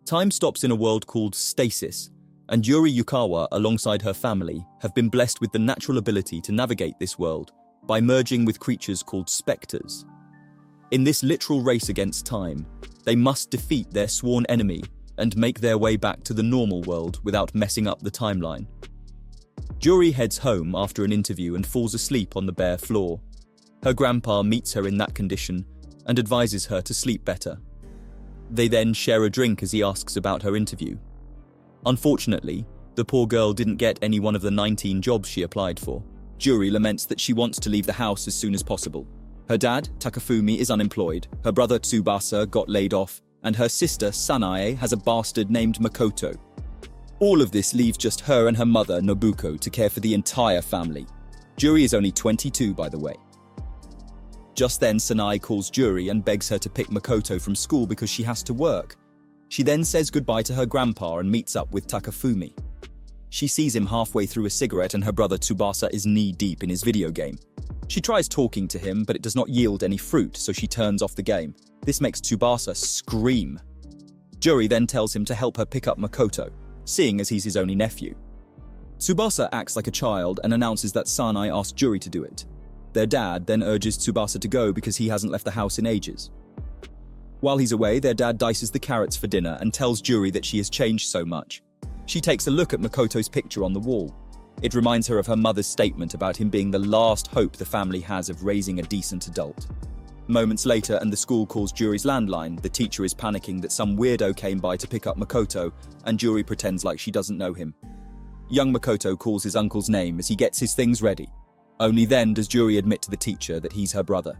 Time stops in a world called stasis, and Yuri Yukawa, alongside her family, have been blessed with the natural ability to navigate this world by merging with creatures called specters. In this literal race against time, they must defeat their sworn enemy and make their way back to the normal world without messing up the timeline. Yuri heads home after an interview and falls asleep on the bare floor. Her grandpa meets her in that condition and advises her to sleep better. They then share a drink as he asks about her interview. Unfortunately, the poor girl didn't get any one of the 19 jobs she applied for. Yuri laments that she wants to leave the house as soon as possible. Her dad, Takafumi, is unemployed, her brother Tsubasa got laid off, and her sister, Sanae, has a bastard named Makoto. All of this leaves just her and her mother, Nobuko, to care for the entire family. Yuri is only 22, by the way. Just then, Sanae calls Yuri and begs her to pick Makoto from school because she has to work. She then says goodbye to her grandpa and meets up with Takafumi. She sees him halfway through a cigarette and her brother Tsubasa is knee-deep in his video game. She tries talking to him, but it does not yield any fruit, so she turns off the game. This makes Tsubasa scream. Yuri then tells him to help her pick up Makoto, seeing as he's his only nephew. Tsubasa acts like a child and announces that Sanae asked Yuri to do it. Their dad then urges Tsubasa to go because he hasn't left the house in ages. While he's away, their dad dices the carrots for dinner and tells Yuri that she has changed so much. She takes a look at Makoto's picture on the wall. It reminds her of her mother's statement about him being the last hope the family has of raising a decent adult. Moments later, and the school calls Yuri's landline, the teacher is panicking that some weirdo came by to pick up Makoto, and Yuri pretends like she doesn't know him. Young Makoto calls his uncle's name as he gets his things ready. Only then does Yuri admit to the teacher that he's her brother.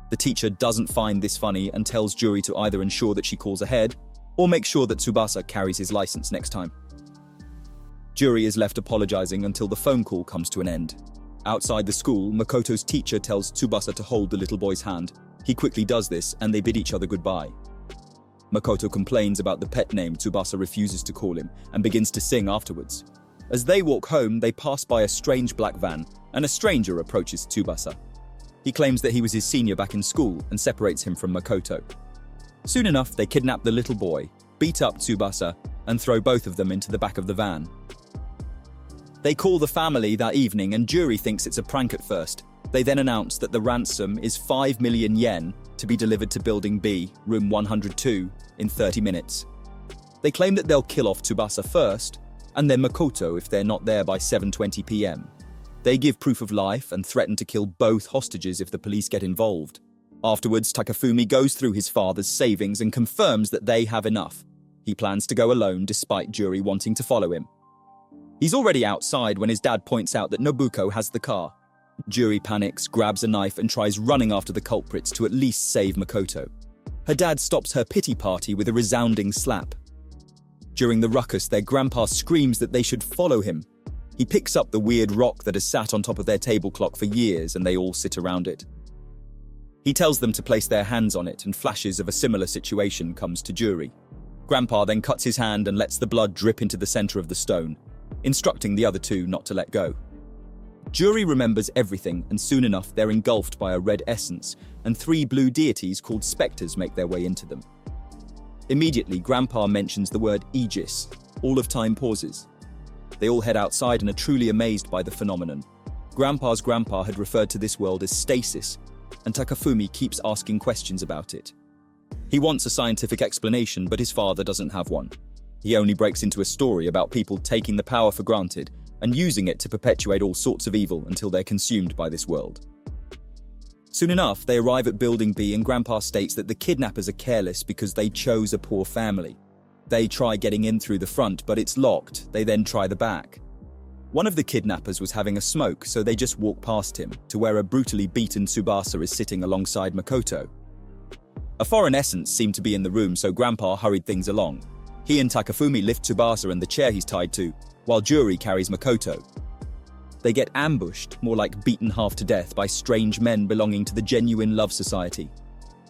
The teacher doesn't find this funny and tells Yuri to either ensure that she calls ahead, or make sure that Tsubasa carries his license next time. Yuri is left apologizing until the phone call comes to an end. Outside the school, Makoto's teacher tells Tsubasa to hold the little boy's hand. He quickly does this, and they bid each other goodbye. Makoto complains about the pet name Tsubasa refuses to call him, and begins to sing afterwards. As they walk home, they pass by a strange black van, and a stranger approaches Tsubasa. He claims that he was his senior back in school, and separates him from Makoto. Soon enough, they kidnap the little boy, beat up Tsubasa, and throw both of them into the back of the van. They call the family that evening, and Yuri thinks it's a prank at first. They then announce that the ransom is 5 million yen to be delivered to Building B, room 102, in 30 minutes. They claim that they'll kill off Tsubasa first, and then Makoto if they're not there by 7:20 p.m. They give proof of life and threaten to kill both hostages if the police get involved. Afterwards, Takafumi goes through his father's savings and confirms that they have enough. He plans to go alone despite Yuri wanting to follow him. He's already outside when his dad points out that Nobuko has the car. Yuri panics, grabs a knife and tries running after the culprits to at least save Makoto. Her dad stops her pity party with a resounding slap. During the ruckus, their grandpa screams that they should follow him. He picks up the weird rock that has sat on top of their table clock for years and they all sit around it. He tells them to place their hands on it and flashes of a similar situation comes to Yuri. Grandpa then cuts his hand and lets the blood drip into the center of the stone, instructing the other two not to let go. Yuri remembers everything, and soon enough they're engulfed by a red essence, and 3 blue deities called specters make their way into them. Immediately, Grandpa mentions the word Aegis. All of time pauses. They all head outside and are truly amazed by the phenomenon. Grandpa's grandpa had referred to this world as stasis, and Takafumi keeps asking questions about it. He wants a scientific explanation, but his father doesn't have one. He only breaks into a story about people taking the power for granted and using it to perpetuate all sorts of evil until they're consumed by this world. Soon enough, they arrive at Building B and Grandpa states that the kidnappers are careless because they chose a poor family. They try getting in through the front, but it's locked. They then try the back. One of the kidnappers was having a smoke, so they just walk past him to where a brutally beaten Tsubasa is sitting alongside Makoto. A foreign essence seemed to be in the room, so Grandpa hurried things along. He and Takafumi lift Tsubasa and the chair he's tied to, while Yuri carries Makoto. They get ambushed, more like beaten half to death, by strange men belonging to the Genuine Love Society.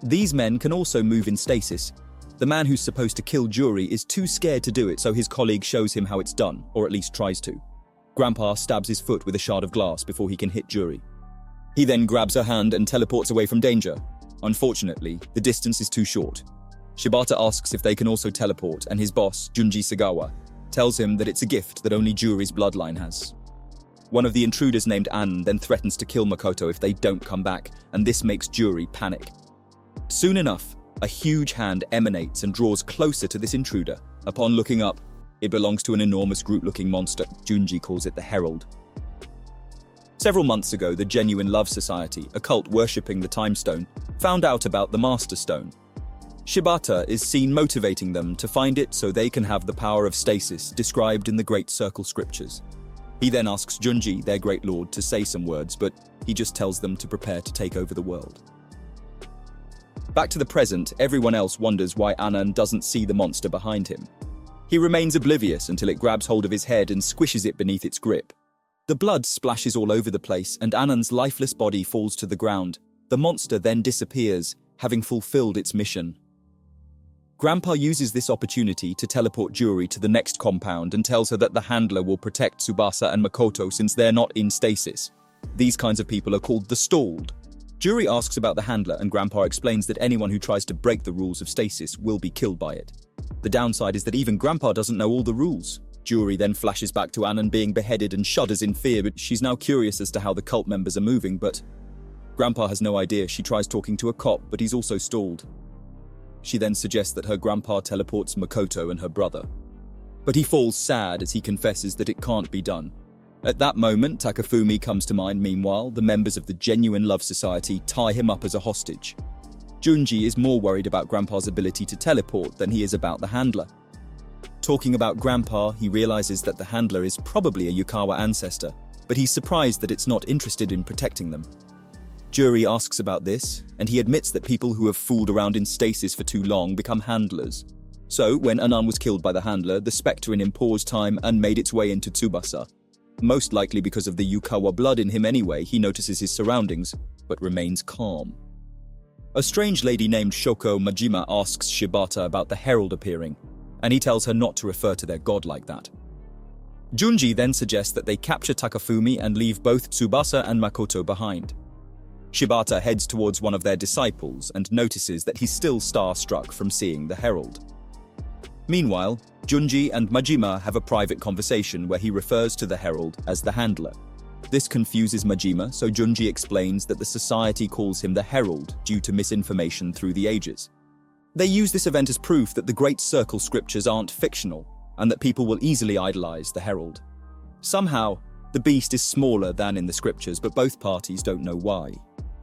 These men can also move in stasis. The man who's supposed to kill Yuri is too scared to do it, so his colleague shows him how it's done, or at least tries to. Grandpa stabs his foot with a shard of glass before he can hit Yuri. He then grabs her hand and teleports away from danger. Unfortunately, the distance is too short. Shibata asks if they can also teleport, and his boss, Junji Sagawa, tells him that it's a gift that only Juri's bloodline has. One of the intruders named An then threatens to kill Makoto if they don't come back, and this makes Juri panic. Soon enough, a huge hand emanates and draws closer to this intruder. Upon looking up, it belongs to an enormous Groot-looking monster. Junji calls it the Herald. Several months ago, the Genuine Love Society, a cult worshipping the Time Stone, found out about the Master Stone. Shibata is seen motivating them to find it so they can have the power of stasis described in the Great Circle Scriptures. He then asks Junji, their Great Lord, to say some words, but he just tells them to prepare to take over the world. Back to the present, everyone else wonders why Anan doesn't see the monster behind him. He remains oblivious until it grabs hold of his head and squishes it beneath its grip. The blood splashes all over the place and Anan's lifeless body falls to the ground. The monster then disappears, having fulfilled its mission. Grandpa uses this opportunity to teleport Juri to the next compound and tells her that the handler will protect Tsubasa and Makoto since they're not in stasis. These kinds of people are called the stalled. Juri asks about the handler and Grandpa explains that anyone who tries to break the rules of stasis will be killed by it. The downside is that even Grandpa doesn't know all the rules. Juri then flashes back to Anan being beheaded and shudders in fear, but she's now curious as to how the cult members are moving, but Grandpa has no idea. She tries talking to a cop, but he's also stalled. She then suggests that her grandpa teleports Makoto and her brother. But he falls sad as he confesses that it can't be done. At that moment, Takafumi comes to mind. Meanwhile, the members of the Genuine Love Society tie him up as a hostage. Junji is more worried about Grandpa's ability to teleport than he is about the handler. Talking about Grandpa, he realizes that the handler is probably a Yukawa ancestor, but he's surprised that it's not interested in protecting them. Juri asks about this, and he admits that people who have fooled around in stasis for too long become handlers. So, when Anan was killed by the handler, the spectre in him paused time and made its way into Tsubasa. Most likely because of the Yukawa blood in him anyway, he notices his surroundings, but remains calm. A strange lady named Shoko Majima asks Shibata about the herald appearing, and he tells her not to refer to their god like that. Junji then suggests that they capture Takafumi and leave both Tsubasa and Makoto behind. Shibata heads towards one of their disciples and notices that he's still starstruck from seeing the herald. Meanwhile, Junji and Majima have a private conversation where he refers to the herald as the handler. This confuses Majima, so Junji explains that the society calls him the herald due to misinformation through the ages. They use this event as proof that the Great Circle Scriptures aren't fictional and that people will easily idolize the herald. Somehow, the beast is smaller than in the scriptures, but both parties don't know why.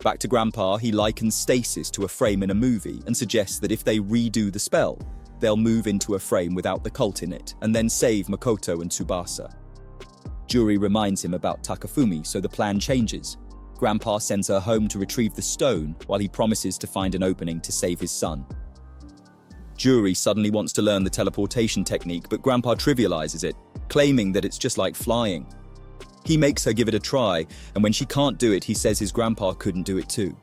Back to Grandpa, he likens stasis to a frame in a movie and suggests that if they redo the spell, they'll move into a frame without the cult in it and then save Makoto and Tsubasa. Juri reminds him about Takafumi, so the plan changes. Grandpa sends her home to retrieve the stone while he promises to find an opening to save his son. Juri suddenly wants to learn the teleportation technique, but Grandpa trivializes it, claiming that it's just like flying. He makes her give it a try, and when she can't do it, he says his grandpa couldn't do it too.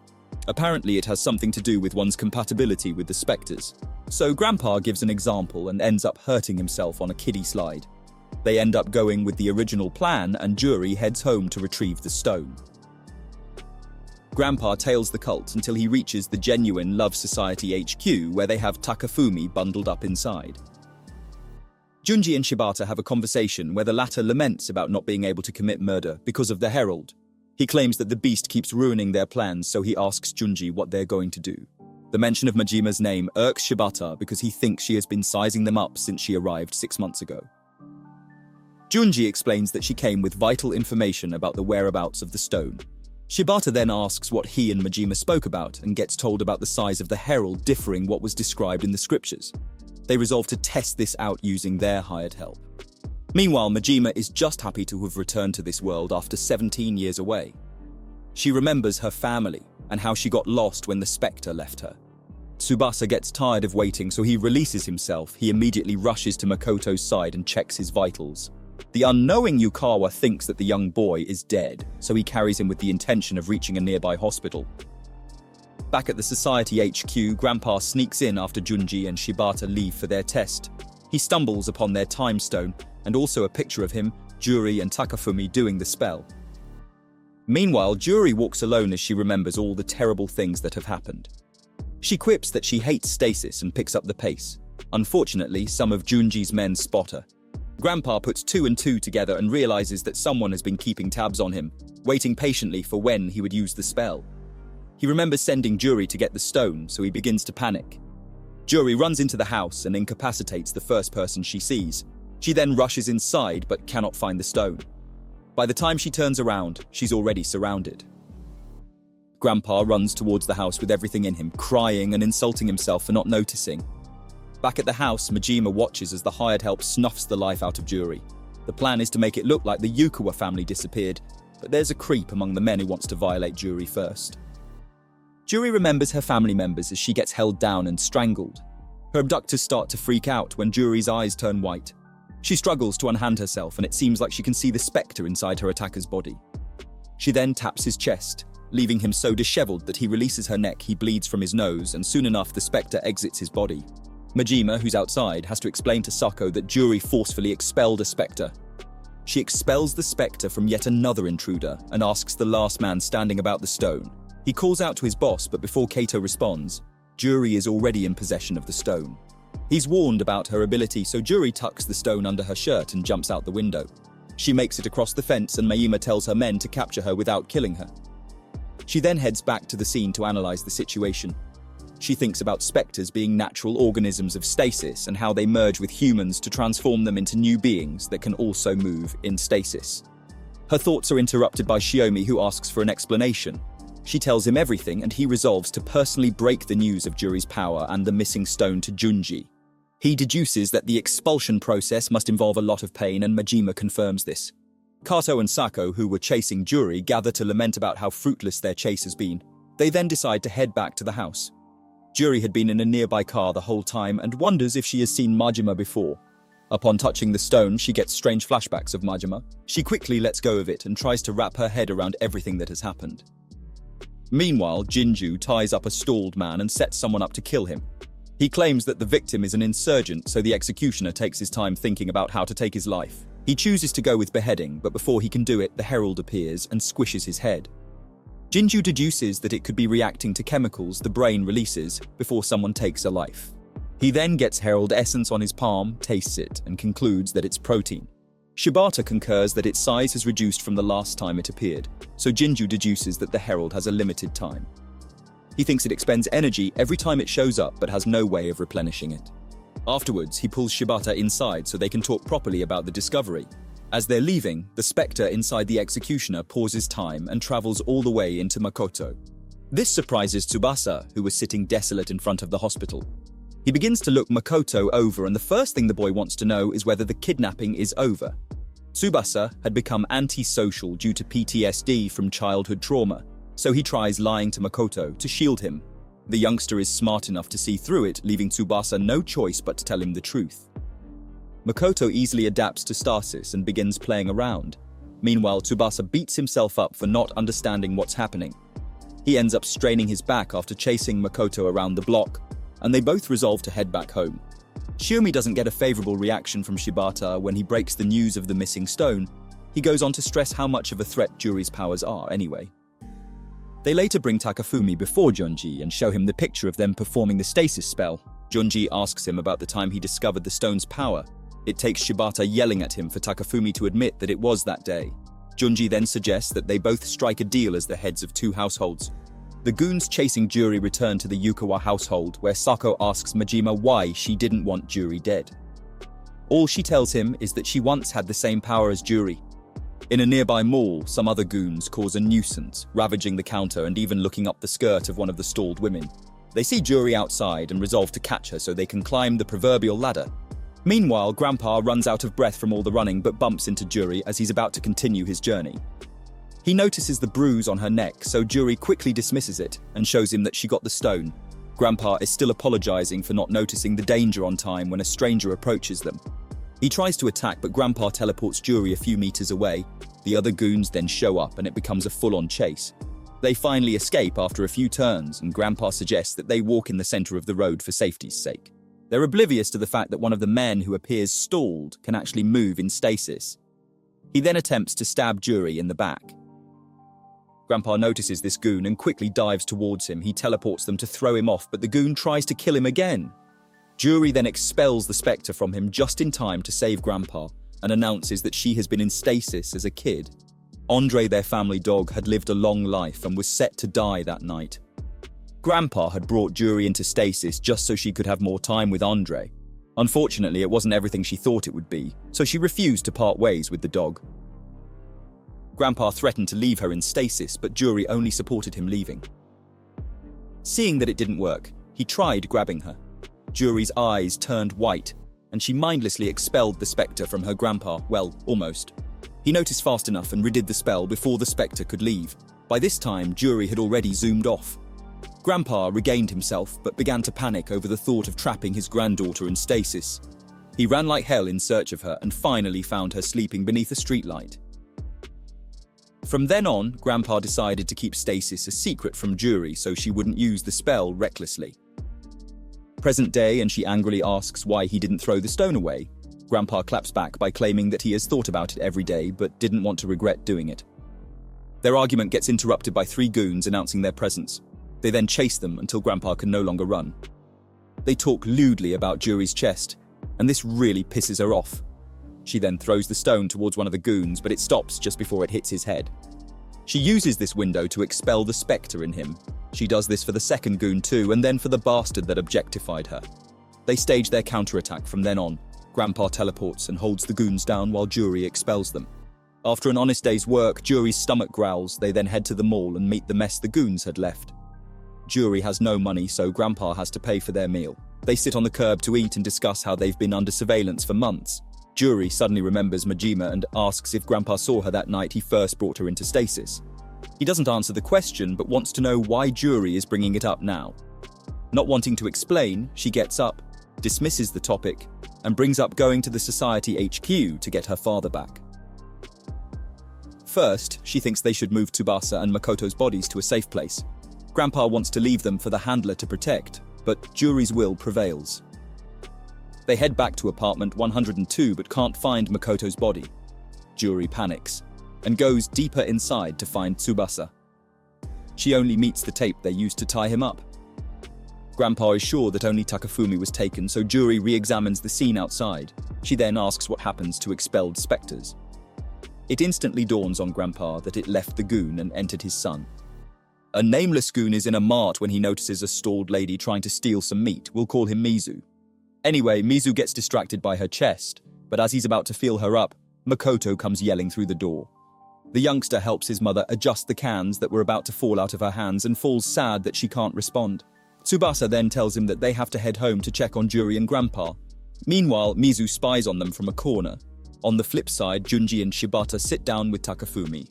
Apparently, it has something to do with one's compatibility with the specters. So Grandpa gives an example and ends up hurting himself on a kiddie slide. They end up going with the original plan, and Juri heads home to retrieve the stone. Grandpa tails the cult until he reaches the Genuine Love Society HQ, where they have Takafumi bundled up inside. Junji and Shibata have a conversation where the latter laments about not being able to commit murder because of the herald. He claims that the beast keeps ruining their plans, so he asks Junji what they're going to do. The mention of Majima's name irks Shibata because he thinks she has been sizing them up since she arrived 6 months ago. Junji explains that she came with vital information about the whereabouts of the stone. Shibata then asks what he and Majima spoke about and gets told about the size of the herald differing what was described in the scriptures. They resolve to test this out using their hired help. Meanwhile, Majima is just happy to have returned to this world after 17 years away. She remembers her family and how she got lost when the spectre left her. Tsubasa gets tired of waiting, so he releases himself. He immediately rushes to Makoto's side and checks his vitals. The unknowing Yukawa thinks that the young boy is dead, so he carries him with the intention of reaching a nearby hospital. Back at the Society HQ, Grandpa sneaks in after Junji and Shibata leave for their test. He stumbles upon their time stone, and also a picture of him, Juri and Takafumi doing the spell. Meanwhile, Juri walks alone as she remembers all the terrible things that have happened. She quips that she hates stasis and picks up the pace. Unfortunately, some of Junji's men spot her. Grandpa puts 2 and 2 together and realizes that someone has been keeping tabs on him, waiting patiently for when he would use the spell. He remembers sending Juri to get the stone, so he begins to panic. Juri runs into the house and incapacitates the first person she sees. She then rushes inside but cannot find the stone. By the time she turns around, she's already surrounded. Grandpa runs towards the house with everything in him, crying and insulting himself for not noticing. Back at the house, Majima watches as the hired help snuffs the life out of Juri. The plan is to make it look like the Yukawa family disappeared, but there's a creep among the men who wants to violate Juri first. Juri remembers her family members as she gets held down and strangled. Her abductors start to freak out when Juri's eyes turn white. She struggles to unhand herself, and it seems like she can see the spectre inside her attacker's body. She then taps his chest, leaving him so disheveled that he releases her neck. He bleeds from his nose, and soon enough the spectre exits his body. Majima, who's outside, has to explain to Sako that Juri forcefully expelled a spectre. She expels the spectre from yet another intruder and asks the last man standing about the stone. He calls out to his boss, but before Kato responds, Juri is already in possession of the stone. He's warned about her ability, so Juri tucks the stone under her shirt and jumps out the window. She makes it across the fence, and Majima tells her men to capture her without killing her. She then heads back to the scene to analyze the situation. She thinks about spectres being natural organisms of stasis and how they merge with humans to transform them into new beings that can also move in stasis. Her thoughts are interrupted by Shiomi, who asks for an explanation. She tells him everything, and he resolves to personally break the news of Juri's power and the missing stone to Junji. He deduces that the expulsion process must involve a lot of pain, and Majima confirms this. Kato and Sako, who were chasing Juri, gather to lament about how fruitless their chase has been. They then decide to head back to the house. Juri had been in a nearby car the whole time and wonders if she has seen Majima before. Upon touching the stone, she gets strange flashbacks of Majima. She quickly lets go of it and tries to wrap her head around everything that has happened. Meanwhile, Jinju ties up a stalled man and sets someone up to kill him. He claims that the victim is an insurgent, so the executioner takes his time thinking about how to take his life. He chooses to go with beheading, but before he can do it, the herald appears and squishes his head. Jinju deduces that it could be reacting to chemicals the brain releases before someone takes a life. He then gets herald essence on his palm, tastes it, and concludes that it's protein. Shibata concurs that its size has reduced from the last time it appeared, so Jinju deduces that the herald has a limited time. He thinks it expends energy every time it shows up but has no way of replenishing it. Afterwards, he pulls Shibata inside so they can talk properly about the discovery. As they're leaving, the spectre inside the executioner pauses time and travels all the way into Makoto. This surprises Tsubasa, who was sitting desolate in front of the hospital. He begins to look Makoto over, and the first thing the boy wants to know is whether the kidnapping is over. Tsubasa had become antisocial due to PTSD from childhood trauma, so he tries lying to Makoto to shield him. The youngster is smart enough to see through it, leaving Tsubasa no choice but to tell him the truth. Makoto easily adapts to stasis and begins playing around. Meanwhile, Tsubasa beats himself up for not understanding what's happening. He ends up straining his back after chasing Makoto around the block, and they both resolve to head back home. Shiomi doesn't get a favorable reaction from Shibata when he breaks the news of the missing stone. He goes on to stress how much of a threat Juri's powers are anyway. They later bring Takafumi before Junji and show him the picture of them performing the stasis spell. Junji asks him about the time he discovered the stone's power. It takes Shibata yelling at him for Takafumi to admit that it was that day. Junji then suggests that they both strike a deal as the heads of two households. The goons chasing Juri return to the Yukawa household, where Sako asks Majima why she didn't want Juri dead. All she tells him is that she once had the same power as Juri. In a nearby mall, some other goons cause a nuisance, ravaging the counter and even looking up the skirt of one of the stalled women. They see Juri outside and resolve to catch her so they can climb the proverbial ladder. Meanwhile, Grandpa runs out of breath from all the running but bumps into Juri as he's about to continue his journey. He notices the bruise on her neck, so Juri quickly dismisses it and shows him that she got the stone. Grandpa is still apologizing for not noticing the danger on time when a stranger approaches them. He tries to attack, but Grandpa teleports Juri a few meters away. The other goons then show up and it becomes a full-on chase. They finally escape after a few turns, and Grandpa suggests that they walk in the center of the road for safety's sake. They're oblivious to the fact that one of the men who appears stalled can actually move in stasis. He then attempts to stab Juri in the back. Grandpa notices this goon and quickly dives towards him. He teleports them to throw him off, but the goon tries to kill him again. Jury then expels the spectre from him just in time to save Grandpa and announces that she has been in stasis as a kid. Andre, their family dog, had lived a long life and was set to die that night. Grandpa had brought Jury into stasis just so she could have more time with Andre. Unfortunately, it wasn't everything she thought it would be, so she refused to part ways with the dog. Grandpa threatened to leave her in stasis, but Jury only supported him leaving. Seeing that it didn't work, he tried grabbing her. Jury's eyes turned white, and she mindlessly expelled the spectre from her grandpa, well, almost. He noticed fast enough and redid the spell before the spectre could leave. By this time, Jury had already zoomed off. Grandpa regained himself, but began to panic over the thought of trapping his granddaughter in stasis. He ran like hell in search of her and finally found her sleeping beneath a streetlight. From then on, Grandpa decided to keep stasis a secret from Jury so she wouldn't use the spell recklessly. Present day, and she angrily asks why he didn't throw the stone away. Grandpa claps back by claiming that he has thought about it every day but didn't want to regret doing it. Their argument gets interrupted by 3 goons announcing their presence. They then chase them until Grandpa can no longer run. They talk lewdly about Jury's chest, and this really pisses her off. She then throws the stone towards one of the goons, but it stops just before it hits his head. She uses this window to expel the spectre in him. She does this for the second goon too, and then for the bastard that objectified her. They stage their counterattack from then on. Grandpa teleports and holds the goons down while Jury expels them. After an honest day's work, Jury's stomach growls. They then head to the mall and meet the mess the goons had left. Jury has no money, so Grandpa has to pay for their meal. They sit on the curb to eat and discuss how they've been under surveillance for months. Jury suddenly remembers Majima and asks if Grandpa saw her that night he first brought her into stasis. He doesn't answer the question, but wants to know why Jury is bringing it up now. Not wanting to explain, she gets up, dismisses the topic, and brings up going to the Society HQ to get her father back. First, she thinks they should move Tsubasa and Makoto's bodies to a safe place. Grandpa wants to leave them for the handler to protect, but Jury's will prevails. They head back to apartment 102 but can't find Makoto's body. Jury panics and goes deeper inside to find Tsubasa. She only meets the tape they used to tie him up. Grandpa is sure that only Takafumi was taken, so Jury re-examines the scene outside. She then asks what happens to expelled spectres. It instantly dawns on Grandpa that it left the goon and entered his son. A nameless goon is in a mart when he notices a stalled lady trying to steal some meat. We'll call him Mizu. Anyway, Mizu gets distracted by her chest, but as he's about to feel her up, Makoto comes yelling through the door. The youngster helps his mother adjust the cans that were about to fall out of her hands and falls sad that she can't respond. Tsubasa then tells him that they have to head home to check on Jury and Grandpa. Meanwhile, Mizu spies on them from a corner. On the flip side, Junji and Shibata sit down with Takafumi.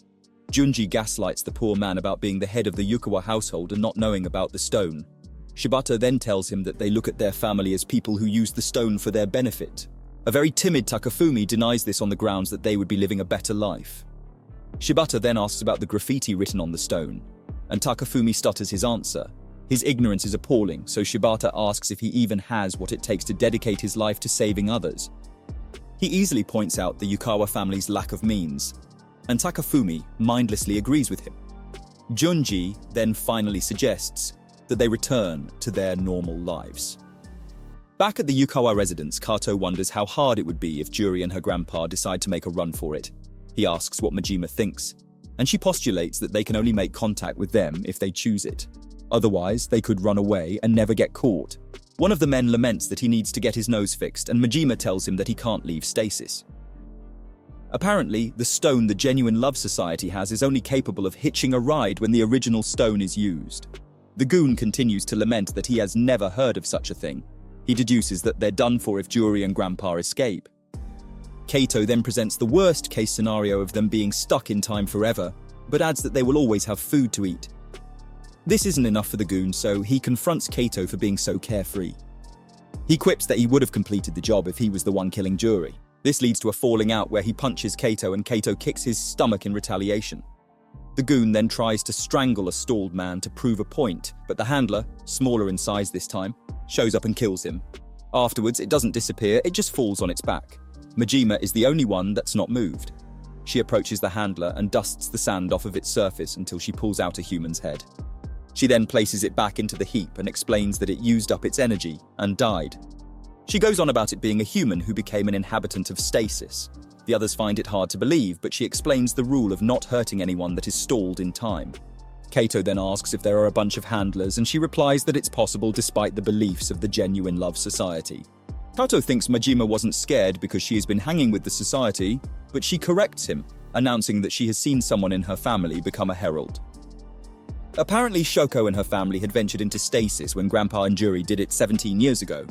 Junji gaslights the poor man about being the head of the Yukawa household and not knowing about the stone. Shibata then tells him that they look at their family as people who use the stone for their benefit. A very timid Takafumi denies this on the grounds that they would be living a better life. Shibata then asks about the graffiti written on the stone, and Takafumi stutters his answer. His ignorance is appalling, so Shibata asks if he even has what it takes to dedicate his life to saving others. He easily points out the Yukawa family's lack of means, and Takafumi mindlessly agrees with him. Junji then finally suggests that they return to their normal lives. Back at the Yukawa residence, Kato wonders how hard it would be if Jury and her grandpa decide to make a run for it. He asks what Majima thinks, and she postulates that they can only make contact with them if they choose it. Otherwise, they could run away and never get caught. One of the men laments that he needs to get his nose fixed, and Majima tells him that he can't leave stasis. Apparently, the stone the Genuine Love Society has is only capable of hitching a ride when the original stone is used. The goon continues to lament that he has never heard of such a thing. He deduces that they're done for if Jury and Grandpa escape. Kato then presents the worst-case scenario of them being stuck in time forever, but adds that they will always have food to eat. This isn't enough for the goon, so he confronts Kato for being so carefree. He quips that he would have completed the job if he was the one killing Jury. This leads to a falling out where he punches Kato and Kato kicks his stomach in retaliation. The goon then tries to strangle a stalled man to prove a point, but the handler, smaller in size this time, shows up and kills him. Afterwards, it doesn't disappear, it just falls on its back. Majima is the only one that's not moved. She approaches the handler and dusts the sand off of its surface until she pulls out a human's head. She then places it back into the heap and explains that it used up its energy and died. She goes on about it being a human who became an inhabitant of stasis. The others find it hard to believe, but she explains the rule of not hurting anyone that is stalled in time. Kato then asks if there are a bunch of handlers, and she replies that it's possible despite the beliefs of the genuine love society. Kato thinks Majima wasn't scared because she has been hanging with the society, but she corrects him, announcing that she has seen someone in her family become a herald. Apparently, Shoko and her family had ventured into stasis when Grandpa and Juri did it 17 years ago.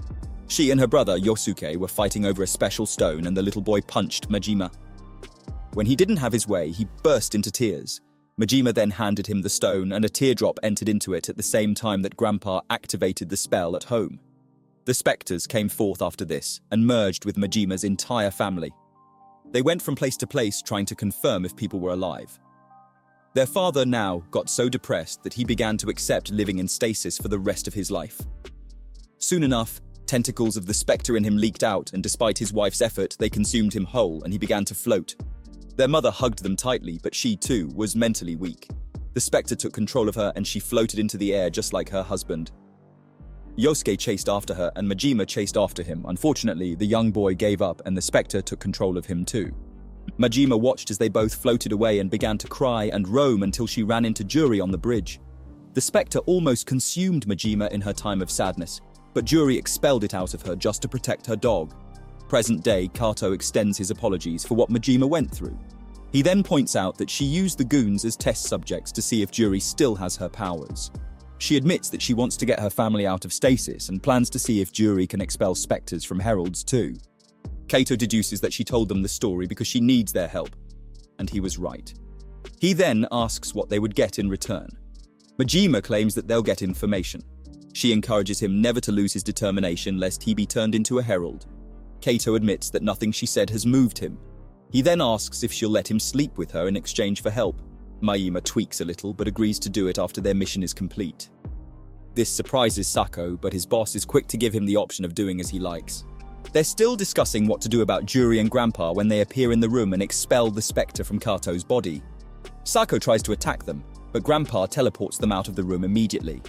She and her brother, Yosuke, were fighting over a special stone and the little boy punched Majima. When he didn't have his way, he burst into tears. Majima then handed him the stone and a teardrop entered into it at the same time that Grandpa activated the spell at home. The spectres came forth after this and merged with Majima's entire family. They went from place to place trying to confirm if people were alive. Their father now got so depressed that he began to accept living in stasis for the rest of his life. Soon enough, tentacles of the spectre in him leaked out, and despite his wife's effort, they consumed him whole and he began to float. Their mother hugged them tightly, but she too was mentally weak. The spectre took control of her and she floated into the air just like her husband. Yosuke chased after her and Majima chased after him. Unfortunately, the young boy gave up and the spectre took control of him too. Majima watched as they both floated away and began to cry and roam until she ran into Juri on the bridge. The spectre almost consumed Majima in her time of sadness, but Juri expelled it out of her just to protect her dog. Present day, Kato extends his apologies for what Majima went through. He then points out that she used the goons as test subjects to see if Juri still has her powers. She admits that she wants to get her family out of stasis and plans to see if Juri can expel spectres from heralds too. Kato deduces that she told them the story because she needs their help, and he was right. He then asks what they would get in return. Majima claims that they'll get information. She encourages him never to lose his determination lest he be turned into a herald. Kato admits that nothing she said has moved him. He then asks if she'll let him sleep with her in exchange for help. Majima tweaks a little but agrees to do it after their mission is complete. This surprises Sako, but his boss is quick to give him the option of doing as he likes. They're still discussing what to do about Juri and Grandpa when they appear in the room and expel the spectre from Kato's body. Sako tries to attack them, but Grandpa teleports them out of the room immediately.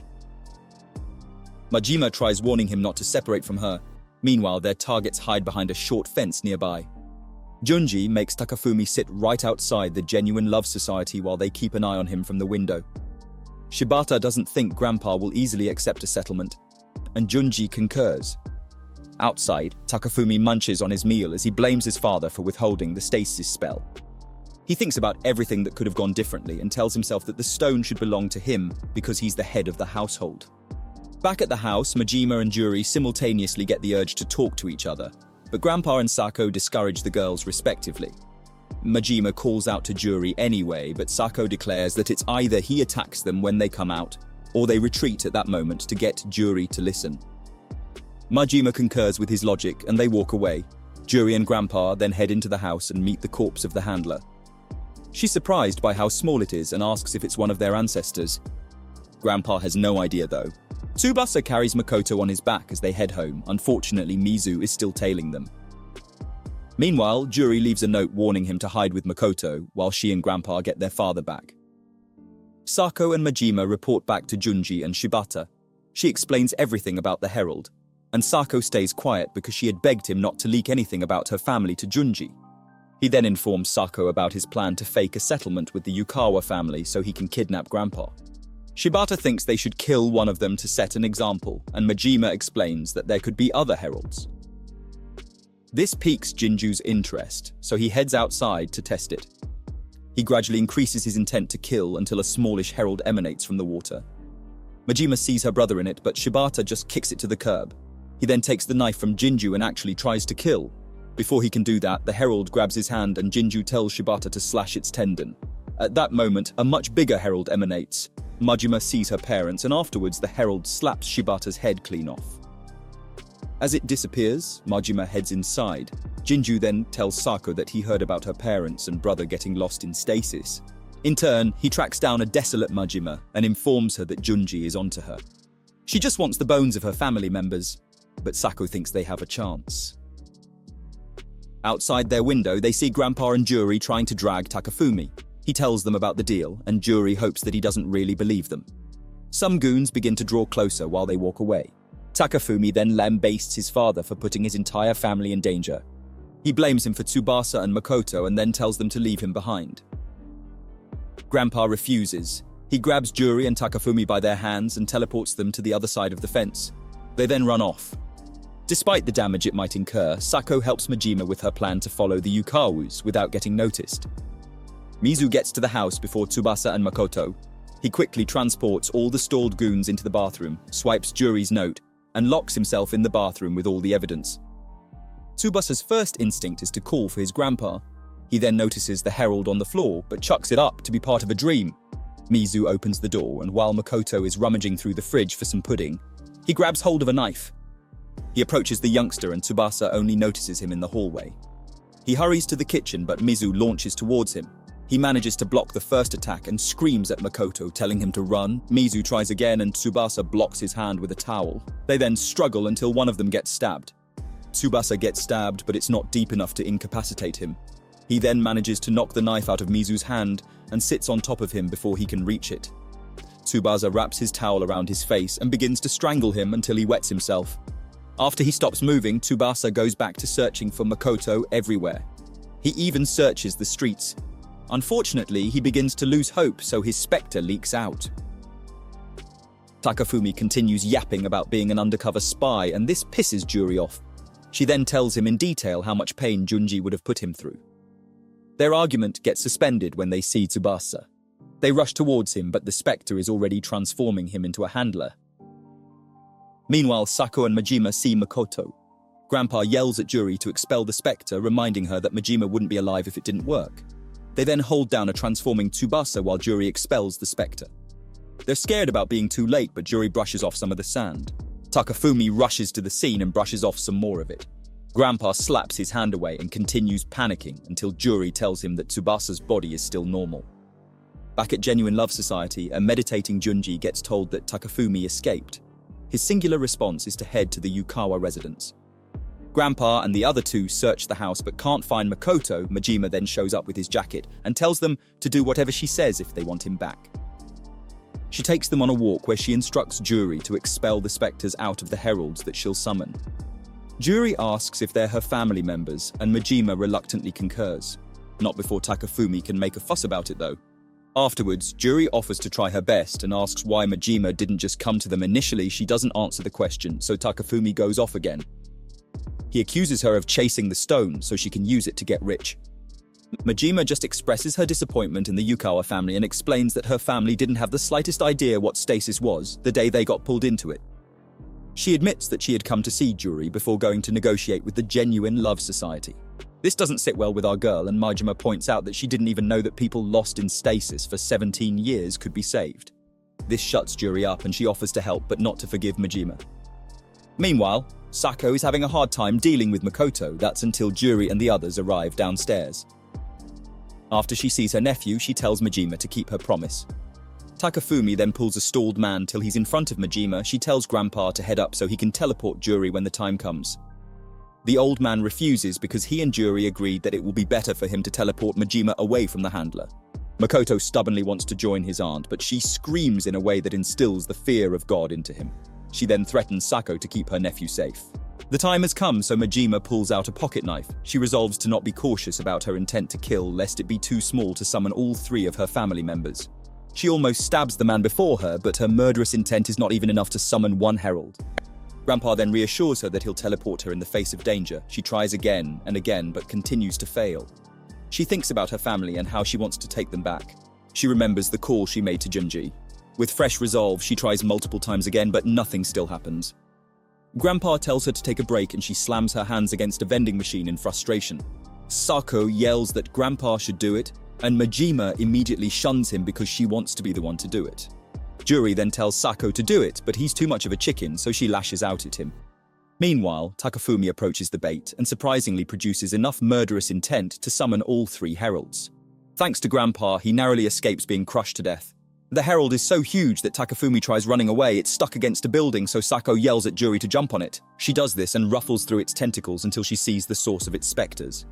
Majima tries warning him not to separate from her. Meanwhile, their targets hide behind a short fence nearby. Junji makes Takafumi sit right outside the Genuine Love Society while they keep an eye on him from the window. Shibata doesn't think Grandpa will easily accept a settlement, and Junji concurs. Outside, Takafumi munches on his meal as he blames his father for withholding the stasis spell. He thinks about everything that could have gone differently and tells himself that the stone should belong to him because he's the head of the household. Back at the house, Majima and Juri simultaneously get the urge to talk to each other, but Grandpa and Sako discourage the girls respectively. Majima calls out to Juri anyway, but Sako declares that it's either he attacks them when they come out, or they retreat at that moment to get Juri to listen. Majima concurs with his logic and they walk away. Juri and Grandpa then head into the house and meet the corpse of the handler. She's surprised by how small it is and asks if it's one of their ancestors. Grandpa has no idea though. Tsubasa carries Makoto on his back as they head home. Unfortunately, Mizu is still tailing them. Meanwhile, Juri leaves a note warning him to hide with Makoto while she and Grandpa get their father back. Sako and Majima report back to Junji and Shibata. She explains everything about the herald, and Sako stays quiet because she had begged him not to leak anything about her family to Junji. He then informs Sako about his plan to fake a settlement with the Yukawa family so he can kidnap Grandpa. Shibata thinks they should kill one of them to set an example, and Majima explains that there could be other heralds. This piques Jinju's interest, so he heads outside to test it. He gradually increases his intent to kill until a smallish herald emanates from the water. Majima sees her brother in it, but Shibata just kicks it to the curb. He then takes the knife from Jinju and actually tries to kill. Before he can do that, the herald grabs his hand and Jinju tells Shibata to slash its tendon. At that moment, a much bigger herald emanates. Majima sees her parents, and afterwards the herald slaps Shibata's head clean off. As it disappears, Majima heads inside. Jinju then tells Sako that he heard about her parents and brother getting lost in stasis. In turn, he tracks down a desolate Majima and informs her that Junji is onto her. She just wants the bones of her family members, but Sako thinks they have a chance. Outside their window, they see Grandpa and Juri trying to drag Takafumi. He tells them about the deal, and Juri hopes that he doesn't really believe them. Some goons begin to draw closer while they walk away. Takafumi then lambasts his father for putting his entire family in danger. He blames him for Tsubasa and Makoto and then tells them to leave him behind. Grandpa refuses. He grabs Juri and Takafumi by their hands and teleports them to the other side of the fence. They then run off. Despite the damage it might incur, Sako helps Majima with her plan to follow the Yukawus without getting noticed. Mizu gets to the house before Tsubasa and Makoto. He quickly transports all the stalled goons into the bathroom, swipes Juri's note, and locks himself in the bathroom with all the evidence. Tsubasa's first instinct is to call for his grandpa. He then notices the herald on the floor, but chucks it up to be part of a dream. Mizu opens the door, and while Makoto is rummaging through the fridge for some pudding, he grabs hold of a knife. He approaches the youngster and Tsubasa only notices him in the hallway. He hurries to the kitchen, but Mizu launches towards him. He manages to block the first attack and screams at Makoto, telling him to run. Mizu tries again and Tsubasa blocks his hand with a towel. They then struggle until one of them gets stabbed. Tsubasa gets stabbed, but it's not deep enough to incapacitate him. He then manages to knock the knife out of Mizu's hand and sits on top of him before he can reach it. Tsubasa wraps his towel around his face and begins to strangle him until he wets himself. After he stops moving, Tsubasa goes back to searching for Makoto everywhere. He even searches the streets. Unfortunately, he begins to lose hope, so his spectre leaks out. Takafumi continues yapping about being an undercover spy, and this pisses Juri off. She then tells him in detail how much pain Junji would have put him through. Their argument gets suspended when they see Tsubasa. They rush towards him, but the spectre is already transforming him into a handler. Meanwhile, Sako and Majima see Makoto. Grandpa yells at Juri to expel the spectre, reminding her that Majima wouldn't be alive if it didn't work. They then hold down a transforming Tsubasa while Juri expels the spectre. They're scared about being too late, but Juri brushes off some of the sand. Takafumi rushes to the scene and brushes off some more of it. Grandpa slaps his hand away and continues panicking until Juri tells him that Tsubasa's body is still normal. Back at Genuine Love Society, a meditating Junji gets told that Takafumi escaped. His singular response is to head to the Yukawa residence. Grandpa and the other two search the house but can't find Makoto. Majima then shows up with his jacket and tells them to do whatever she says if they want him back. She takes them on a walk where she instructs Juri to expel the spectres out of the heralds that she'll summon. Juri asks if they're her family members, and Majima reluctantly concurs. Not before Takafumi can make a fuss about it, though. Afterwards, Juri offers to try her best and asks why Majima didn't just come to them initially. She doesn't answer the question, so Takafumi goes off again. He accuses her of chasing the stone so she can use it to get rich. Majima just expresses her disappointment in the Yukawa family and explains that her family didn't have the slightest idea what stasis was the day they got pulled into it. She admits that she had come to see Juri before going to negotiate with the Genuine Love Society. This doesn't sit well with our girl, and Majima points out that she didn't even know that people lost in stasis for 17 years could be saved. This shuts Juri up and she offers to help but not to forgive Majima. Meanwhile, Sako is having a hard time dealing with Makoto. That's until Juri and the others arrive downstairs. After she sees her nephew, she tells Majima to keep her promise. Takafumi then pulls a stalled man till he's in front of Majima. She tells Grandpa to head up so he can teleport Juri when the time comes. The old man refuses because he and Juri agreed that it will be better for him to teleport Majima away from the handler. Makoto stubbornly wants to join his aunt, but she screams in a way that instills the fear of God into him. She then threatens Sako to keep her nephew safe. The time has come, so Majima pulls out a pocket knife. She resolves to not be cautious about her intent to kill, lest it be too small to summon all three of her family members. She almost stabs the man before her, but her murderous intent is not even enough to summon one herald. Grandpa then reassures her that he'll teleport her in the face of danger. She tries again and again, but continues to fail. She thinks about her family and how she wants to take them back. She remembers the call she made to Junji. With fresh resolve, she tries multiple times again, but nothing still happens. Grandpa tells her to take a break and she slams her hands against a vending machine in frustration. Sako yells that Grandpa should do it, and Majima immediately shuns him because she wants to be the one to do it. Juri then tells Sako to do it, but he's too much of a chicken, so she lashes out at him. Meanwhile, Takafumi approaches the bait and surprisingly produces enough murderous intent to summon all three heralds. Thanks to Grandpa, he narrowly escapes being crushed to death. The herald is so huge that Takafumi tries running away. It's stuck against a building, so Sako yells at Juri to jump on it. She does this and ruffles through its tentacles until she sees the source of its specters.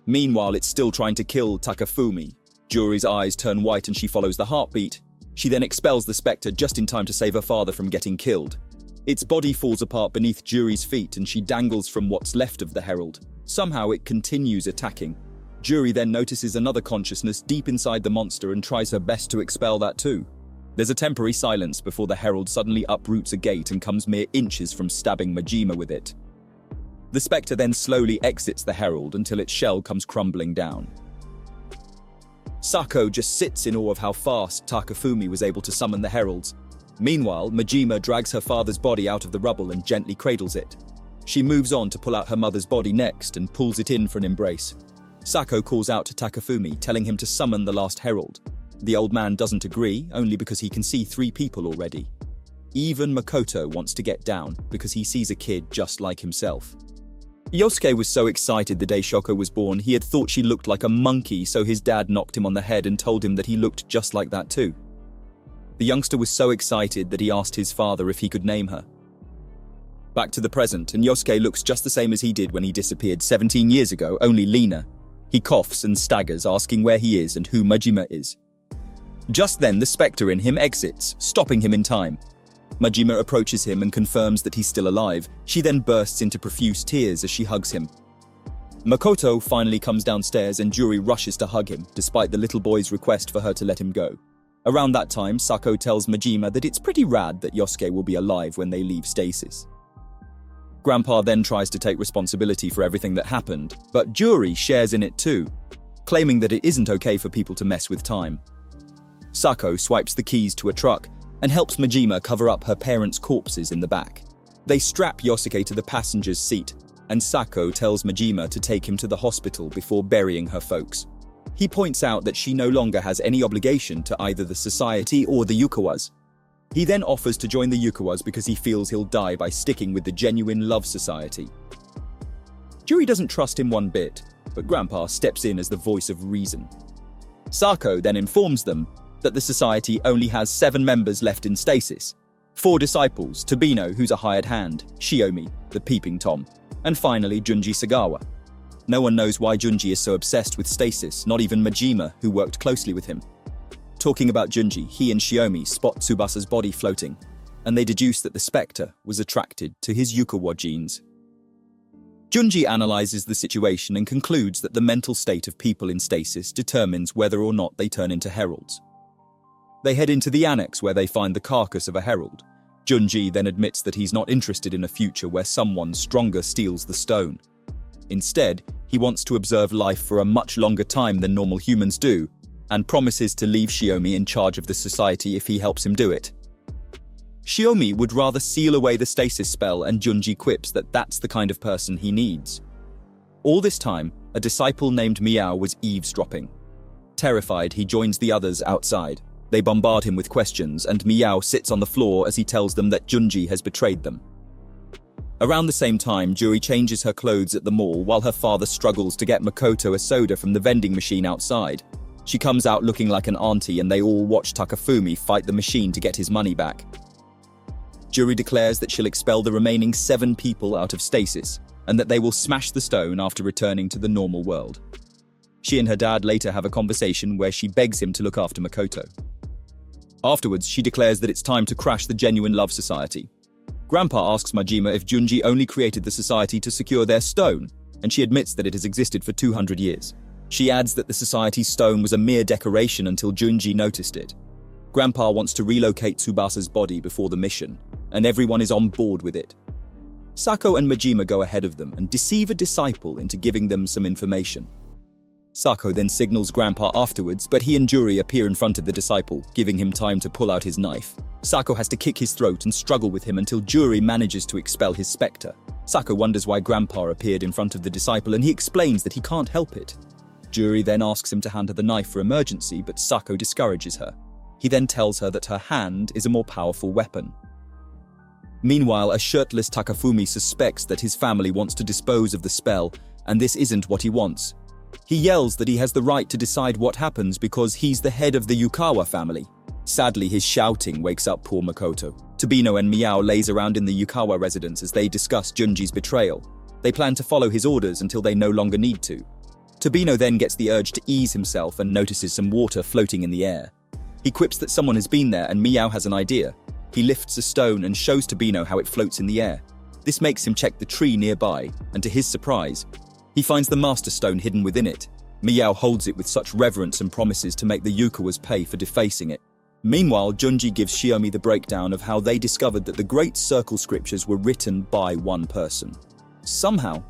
Meanwhile, it's still trying to kill Takafumi. Juri's eyes turn white and she follows the heartbeat. She then expels the specter just in time to save her father from getting killed. Its body falls apart beneath Juri's feet and she dangles from what's left of the herald. Somehow it continues attacking. Juri then notices another consciousness deep inside the monster and tries her best to expel that too. There's a temporary silence before the herald suddenly uproots a gate and comes mere inches from stabbing Majima with it. The spectre then slowly exits the herald until its shell comes crumbling down. Sako just sits in awe of how fast Takafumi was able to summon the heralds. Meanwhile, Majima drags her father's body out of the rubble and gently cradles it. She moves on to pull out her mother's body next and pulls it in for an embrace. Sako calls out to Takafumi, telling him to summon the last herald. The old man doesn't agree, only because he can see 3 people already. Even Makoto wants to get down, because he sees a kid just like himself. Yosuke was so excited the day Shoko was born, he had thought she looked like a monkey, so his dad knocked him on the head and told him that he looked just like that too. The youngster was so excited that he asked his father if he could name her. Back to the present, and Yosuke looks just the same as he did when he disappeared 17 years ago, only leaner. He coughs and staggers, asking where he is and who Majima is. Just then, the spectre in him exits, stopping him in time. Majima approaches him and confirms that he's still alive. She then bursts into profuse tears as she hugs him. Makoto finally comes downstairs and Juri rushes to hug him, despite the little boy's request for her to let him go. Around that time, Sako tells Majima that it's pretty rad that Yosuke will be alive when they leave stasis. Grandpa then tries to take responsibility for everything that happened, but Juri shares in it too, claiming that it isn't okay for people to mess with time. Sako swipes the keys to a truck and helps Majima cover up her parents' corpses in the back. They strap Yosuke to the passenger's seat, and Sako tells Majima to take him to the hospital before burying her folks. He points out that she no longer has any obligation to either the society or the Yukawas. He then offers to join the Yukawas because he feels he'll die by sticking with the genuine love society. Juri doesn't trust him one bit, but Grandpa steps in as the voice of reason. Sako then informs them that the society only has 7 members left in stasis. 4 disciples, Tobino, who's a hired hand, Shiomi, the peeping Tom, and finally Junji Sagawa. No one knows why Junji is so obsessed with stasis, not even Majima, who worked closely with him. Talking about Junji, he and Shiomi spot Tsubasa's body floating, and they deduce that the spectre was attracted to his Yukawa genes. Junji analyzes the situation and concludes that the mental state of people in stasis determines whether or not they turn into heralds. They head into the annex where they find the carcass of a herald. Junji then admits that he's not interested in a future where someone stronger steals the stone. Instead, he wants to observe life for a much longer time than normal humans do, and promises to leave Shiomi in charge of the society if he helps him do it. Shiomi would rather seal away the stasis spell, and Junji quips that that's the kind of person he needs. All this time, a disciple named Miao was eavesdropping. Terrified, he joins the others outside. They bombard him with questions, and Miao sits on the floor as he tells them that Junji has betrayed them. Around the same time, Juri changes her clothes at the mall while her father struggles to get Makoto a soda from the vending machine outside. She comes out looking like an auntie, and they all watch Takafumi fight the machine to get his money back. Juri declares that she'll expel the remaining 7 people out of stasis, and that they will smash the stone after returning to the normal world. She and her dad later have a conversation where she begs him to look after Makoto. Afterwards, she declares that it's time to crash the genuine love society. Grandpa asks Majima if Junji only created the society to secure their stone, and she admits that it has existed for 200 years. She adds that the society's stone was a mere decoration until Junji noticed it. Grandpa wants to relocate Tsubasa's body before the mission, and everyone is on board with it. Sako and Majima go ahead of them and deceive a disciple into giving them some information. Sako then signals Grandpa afterwards, but he and Juri appear in front of the disciple, giving him time to pull out his knife. Sako has to kick his throat and struggle with him until Juri manages to expel his spectre. Sako wonders why Grandpa appeared in front of the disciple, and he explains that he can't help it. Juri then asks him to hand her the knife for emergency, but Sako discourages her. He then tells her that her hand is a more powerful weapon. Meanwhile, a shirtless Takafumi suspects that his family wants to dispose of the spell, and this isn't what he wants. He yells that he has the right to decide what happens because he's the head of the Yukawa family. Sadly, his shouting wakes up poor Makoto. Tobino and Miao laze around in the Yukawa residence as they discuss Junji's betrayal. They plan to follow his orders until they no longer need to. Tobino then gets the urge to ease himself and notices some water floating in the air. He quips that someone has been there and Miao has an idea. He lifts a stone and shows Tobino how it floats in the air. This makes him check the tree nearby, and to his surprise, he finds the Master Stone hidden within it. Miao holds it with such reverence and promises to make the Yukawas pay for defacing it. Meanwhile, Junji gives Shiomi the breakdown of how they discovered that the Great Circle Scriptures were written by one person. Somehow,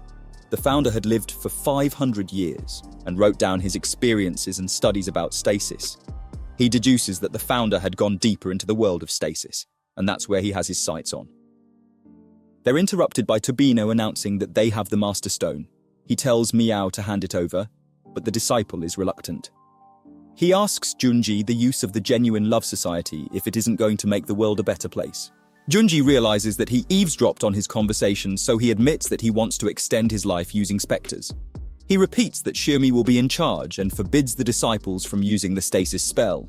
the founder had lived for 500 years and wrote down his experiences and studies about stasis. He deduces that the founder had gone deeper into the world of stasis, and that's where he has his sights on. They're interrupted by Tobino announcing that they have the Master Stone. He tells Miao to hand it over, but the disciple is reluctant. He asks Junji the use of the genuine love society if it isn't going to make the world a better place. Junji realizes that he eavesdropped on his conversation, so he admits that he wants to extend his life using specters. He repeats that Shiomi will be in charge and forbids the disciples from using the stasis spell.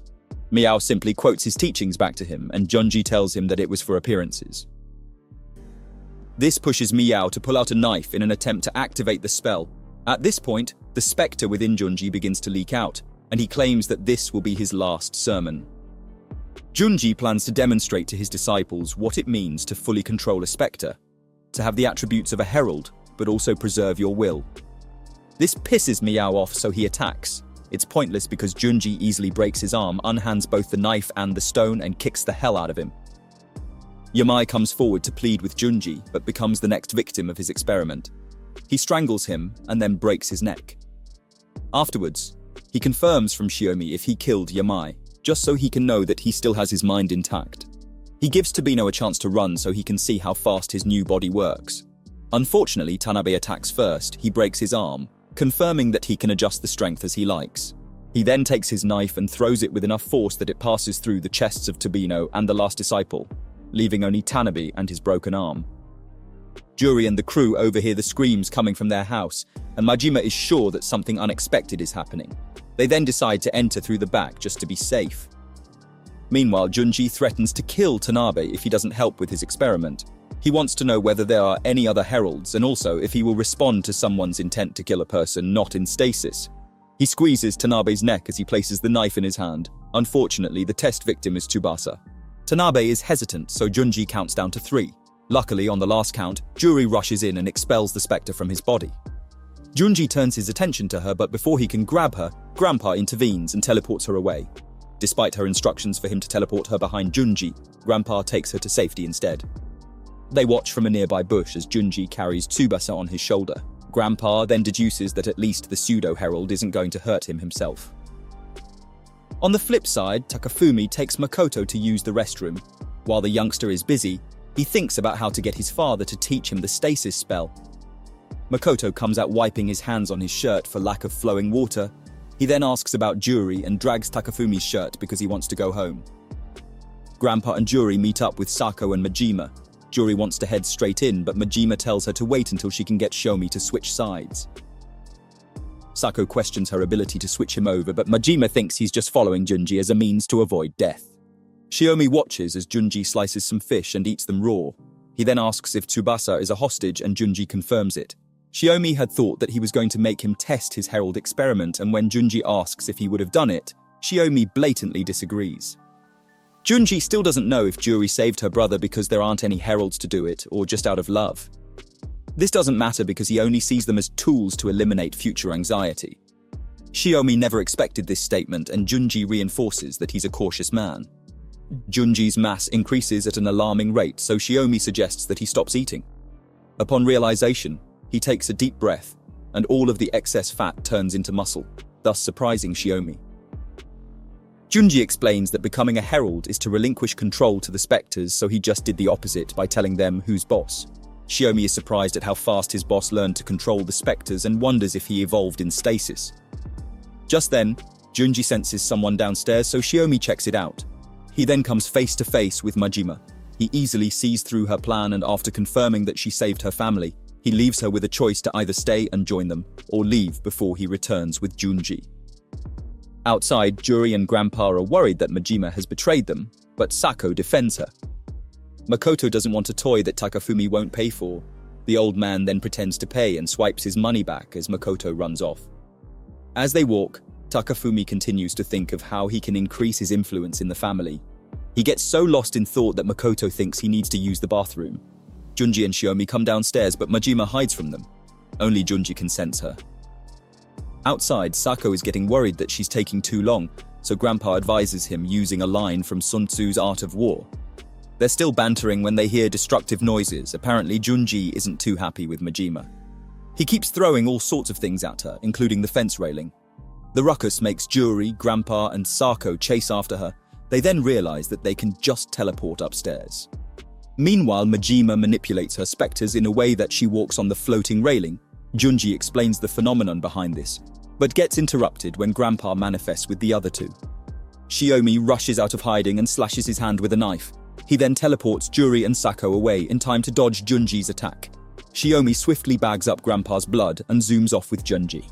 Miao simply quotes his teachings back to him, and Junji tells him that it was for appearances. This pushes Miao to pull out a knife in an attempt to activate the spell. At this point, the spectre within Junji begins to leak out, and he claims that this will be his last sermon. Junji plans to demonstrate to his disciples what it means to fully control a spectre, to have the attributes of a herald, but also preserve your will. This pisses Miao off, so he attacks. It's pointless because Junji easily breaks his arm, unhands both the knife and the stone, and kicks the hell out of him. Yamai comes forward to plead with Junji, but becomes the next victim of his experiment. He strangles him and then breaks his neck. Afterwards, he confirms from Shiomi if he killed Yamai, just so he can know that he still has his mind intact. He gives Tobino a chance to run so he can see how fast his new body works. Unfortunately, Tanabe attacks first. He breaks his arm, confirming that he can adjust the strength as he likes. He then takes his knife and throws it with enough force that it passes through the chests of Tobino and the last disciple, leaving only Tanabe and his broken arm. Juri and the crew overhear the screams coming from their house, and Majima is sure that something unexpected is happening. They then decide to enter through the back just to be safe. Meanwhile, Junji threatens to kill Tanabe if he doesn't help with his experiment. He wants to know whether there are any other heralds, and also if he will respond to someone's intent to kill a person not in stasis. He squeezes Tanabe's neck as he places the knife in his hand. Unfortunately, the test victim is Tsubasa. Tanabe is hesitant, so Junji counts down to 3. Luckily, on the last count, Juri rushes in and expels the spectre from his body. Junji turns his attention to her, but before he can grab her, Grandpa intervenes and teleports her away. Despite her instructions for him to teleport her behind Junji, Grandpa takes her to safety instead. They watch from a nearby bush as Junji carries Tsubasa on his shoulder. Grandpa then deduces that at least the pseudo-herald isn't going to hurt him himself. On the flip side, Takafumi takes Makoto to use the restroom. While the youngster is busy, he thinks about how to get his father to teach him the stasis spell. Makoto comes out wiping his hands on his shirt for lack of flowing water. He then asks about Juri and drags Takafumi's shirt because he wants to go home. Grandpa and Juri meet up with Sako and Majima. Juri wants to head straight in, but Majima tells her to wait until she can get Shomi to switch sides. Sako questions her ability to switch him over, but Majima thinks he's just following Junji as a means to avoid death. Shiomi watches as Junji slices some fish and eats them raw. He then asks if Tsubasa is a hostage, and Junji confirms it. Shiomi had thought that he was going to make him test his herald experiment, and when Junji asks if he would have done it, Shiomi blatantly disagrees. Junji still doesn't know if Juri saved her brother because there aren't any heralds to do it, or just out of love. This doesn't matter because he only sees them as tools to eliminate future anxiety. Shiomi never expected this statement, and Junji reinforces that he's a cautious man. Junji's mass increases at an alarming rate, so Shiomi suggests that he stops eating. Upon realization, he takes a deep breath, and all of the excess fat turns into muscle, thus surprising Shiomi. Junji explains that becoming a herald is to relinquish control to the spectres, so he just did the opposite by telling them who's boss. Shiomi is surprised at how fast his boss learned to control the spectres and wonders if he evolved in stasis. Just then, Junji senses someone downstairs, so Shiomi checks it out. He then comes face to face with Majima. He easily sees through her plan, and after confirming that she saved her family, he leaves her with a choice to either stay and join them or leave before he returns with Junji. Outside, Juri and Grandpa are worried that Majima has betrayed them, but Sako defends her. Makoto doesn't want a toy that Takafumi won't pay for. The old man then pretends to pay and swipes his money back as Makoto runs off. As they walk, Takafumi continues to think of how he can increase his influence in the family. He gets so lost in thought that Makoto thinks he needs to use the bathroom. Junji and Shiomi come downstairs, but Majima hides from them. Only Junji can sense her. Outside, Sako is getting worried that she's taking too long, so Grandpa advises him using a line from Sun Tzu's Art of War. They're still bantering when they hear destructive noises. Apparently, Junji isn't too happy with Majima. He keeps throwing all sorts of things at her, including the fence railing. The ruckus makes Juri, Grandpa, and Sako chase after her. They then realize that they can just teleport upstairs. Meanwhile, Majima manipulates her specters in a way that she walks on the floating railing. Junji explains the phenomenon behind this, but gets interrupted when Grandpa manifests with the other two. Shiomi rushes out of hiding and slashes his hand with a knife. He then teleports Juri and Sako away in time to dodge Junji's attack. Shiomi swiftly bags up Grandpa's blood and zooms off with Junji.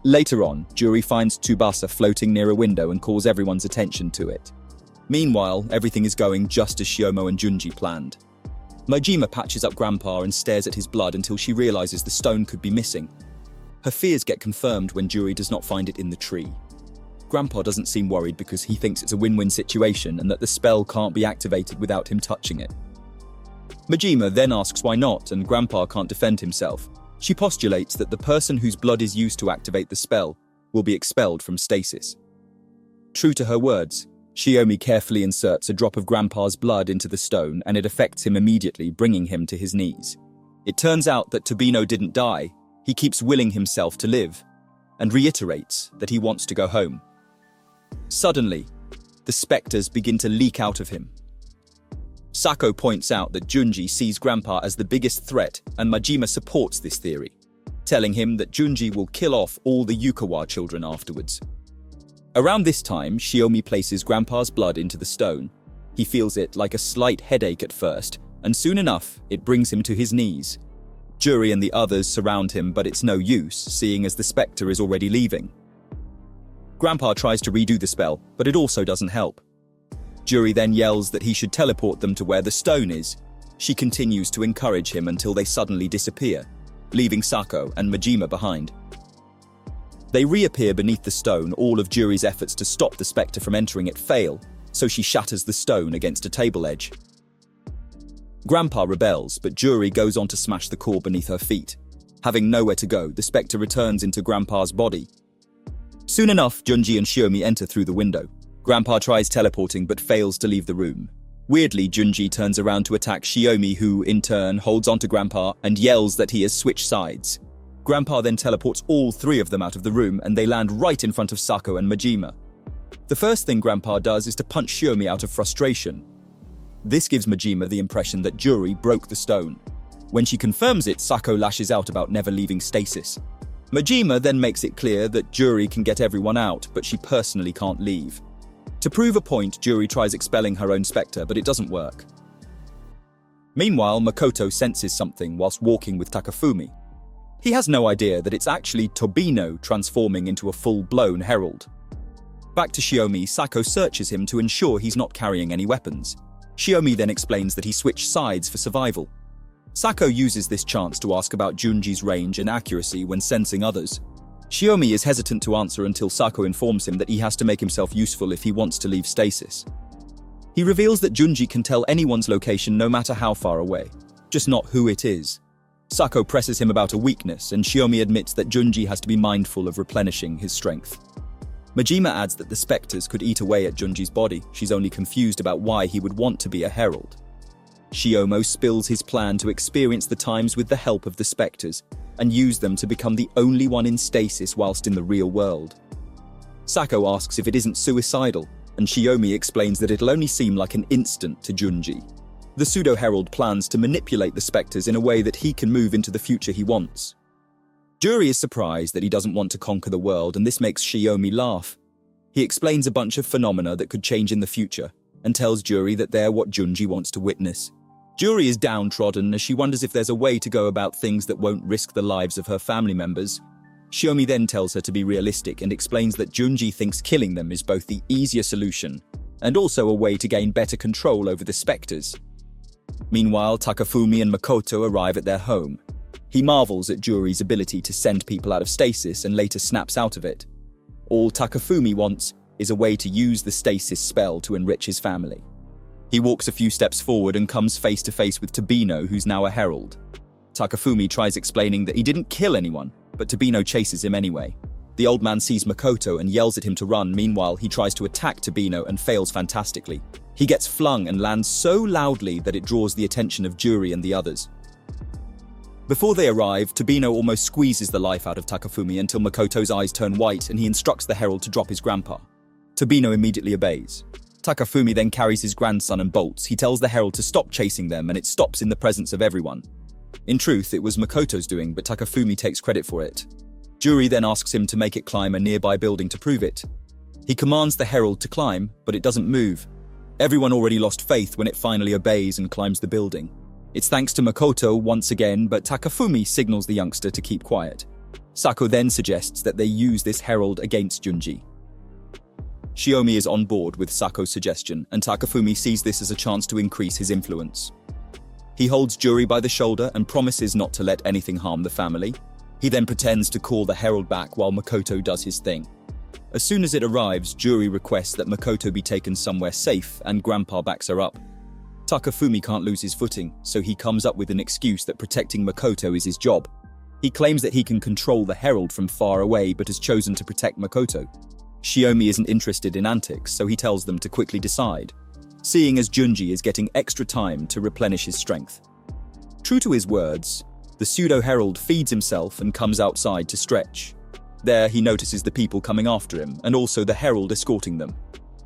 Later on, Juri finds Tsubasa floating near a window and calls everyone's attention to it. Meanwhile, everything is going just as Shiomo and Junji planned. Majima patches up Grandpa and stares at his blood until she realizes the stone could be missing. Her fears get confirmed when Juri does not find it in the tree. Grandpa doesn't seem worried because he thinks it's a win-win situation and that the spell can't be activated without him touching it. Majima then asks why not, and Grandpa can't defend himself. She postulates that the person whose blood is used to activate the spell will be expelled from stasis. True to her words, Shiomi carefully inserts a drop of Grandpa's blood into the stone and it affects him immediately, bringing him to his knees. It turns out that Tobino didn't die. He keeps willing himself to live and reiterates that he wants to go home. Suddenly, the specters begin to leak out of him. Sako points out that Junji sees Grandpa as the biggest threat, and Majima supports this theory, telling him that Junji will kill off all the Yukawa children afterwards. Around this time, Shiomi places Grandpa's blood into the stone. He feels it like a slight headache at first, and soon enough, it brings him to his knees. Juri and the others surround him, but it's no use, seeing as the spectre is already leaving. Grandpa tries to redo the spell, but it also doesn't help. Juri then yells that he should teleport them to where the stone is. She continues to encourage him until they suddenly disappear, leaving Sako and Majima behind. They reappear beneath the stone. All of Juri's efforts to stop the spectre from entering it fail, so she shatters the stone against a table edge. Grandpa rebels, but Juri goes on to smash the core beneath her feet. Having nowhere to go, the spectre returns into Grandpa's body. Soon enough, Junji and Shiomi enter through the window. Grandpa tries teleporting but fails to leave the room. Weirdly, Junji turns around to attack Shiomi, who, in turn, holds onto Grandpa and yells that he has switched sides. Grandpa then teleports all three of them out of the room and they land right in front of Sako and Majima. The first thing Grandpa does is to punch Shiomi out of frustration. This gives Majima the impression that Juri broke the stone. When she confirms it, Sako lashes out about never leaving stasis. Majima then makes it clear that Juri can get everyone out, but she personally can't leave. To prove a point, Juri tries expelling her own spectre, but it doesn't work. Meanwhile, Makoto senses something whilst walking with Takafumi. He has no idea that it's actually Tobino transforming into a full-blown herald. Back to Shiomi, Sako searches him to ensure he's not carrying any weapons. Shiomi then explains that he switched sides for survival. Sako uses this chance to ask about Junji's range and accuracy when sensing others. Shiomi is hesitant to answer until Sako informs him that he has to make himself useful if he wants to leave stasis. He reveals that Junji can tell anyone's location no matter how far away, just not who it is. Sako presses him about a weakness, and Shiomi admits that Junji has to be mindful of replenishing his strength. Majima adds that the spectres could eat away at Junji's body. She's only confused about why he would want to be a herald. Shiomo spills his plan to experience the times with the help of the spectres and use them to become the only one in stasis whilst in the real world. Sako asks if it isn't suicidal, and Shiomi explains that it'll only seem like an instant to Junji. The pseudo-herald plans to manipulate the spectres in a way that he can move into the future he wants. Juri is surprised that he doesn't want to conquer the world, and this makes Shiomi laugh. He explains a bunch of phenomena that could change in the future, and tells Juri that they're what Junji wants to witness. Juri is downtrodden as she wonders if there's a way to go about things that won't risk the lives of her family members. Shiomi then tells her to be realistic and explains that Junji thinks killing them is both the easier solution and also a way to gain better control over the specters. Meanwhile, Takafumi and Makoto arrive at their home. He marvels at Juri's ability to send people out of stasis and later snaps out of it. All Takafumi wants is a way to use the stasis spell to enrich his family. He walks a few steps forward and comes face to face with Tobino, who's now a herald. Takafumi tries explaining that he didn't kill anyone, but Tobino chases him anyway. The old man sees Makoto and yells at him to run. Meanwhile, he tries to attack Tobino and fails fantastically. He gets flung and lands so loudly that it draws the attention of Juri and the others. Before they arrive, Tobino almost squeezes the life out of Takafumi until Makoto's eyes turn white and he instructs the herald to drop his grandpa. Tobino immediately obeys. Takafumi then carries his grandson and bolts. He tells the herald to stop chasing them and it stops in the presence of everyone. In truth, it was Makoto's doing, but Takafumi takes credit for it. Juri then asks him to make it climb a nearby building to prove it. He commands the herald to climb, but it doesn't move. Everyone already lost faith when it finally obeys and climbs the building. It's thanks to Makoto once again, but Takafumi signals the youngster to keep quiet. Sako then suggests that they use this herald against Junji. Shiomi is on board with Sako's suggestion, and Takafumi sees this as a chance to increase his influence. He holds Juri by the shoulder and promises not to let anything harm the family. He then pretends to call the herald back while Makoto does his thing. As soon as it arrives, Juri requests that Makoto be taken somewhere safe and Grandpa backs her up. Takafumi can't lose his footing, so he comes up with an excuse that protecting Makoto is his job. He claims that he can control the herald from far away but has chosen to protect Makoto. Shiomi isn't interested in antics, so he tells them to quickly decide, seeing as Junji is getting extra time to replenish his strength. True to his words, the pseudo-herald feeds himself and comes outside to stretch. There he notices the people coming after him and also the herald escorting them.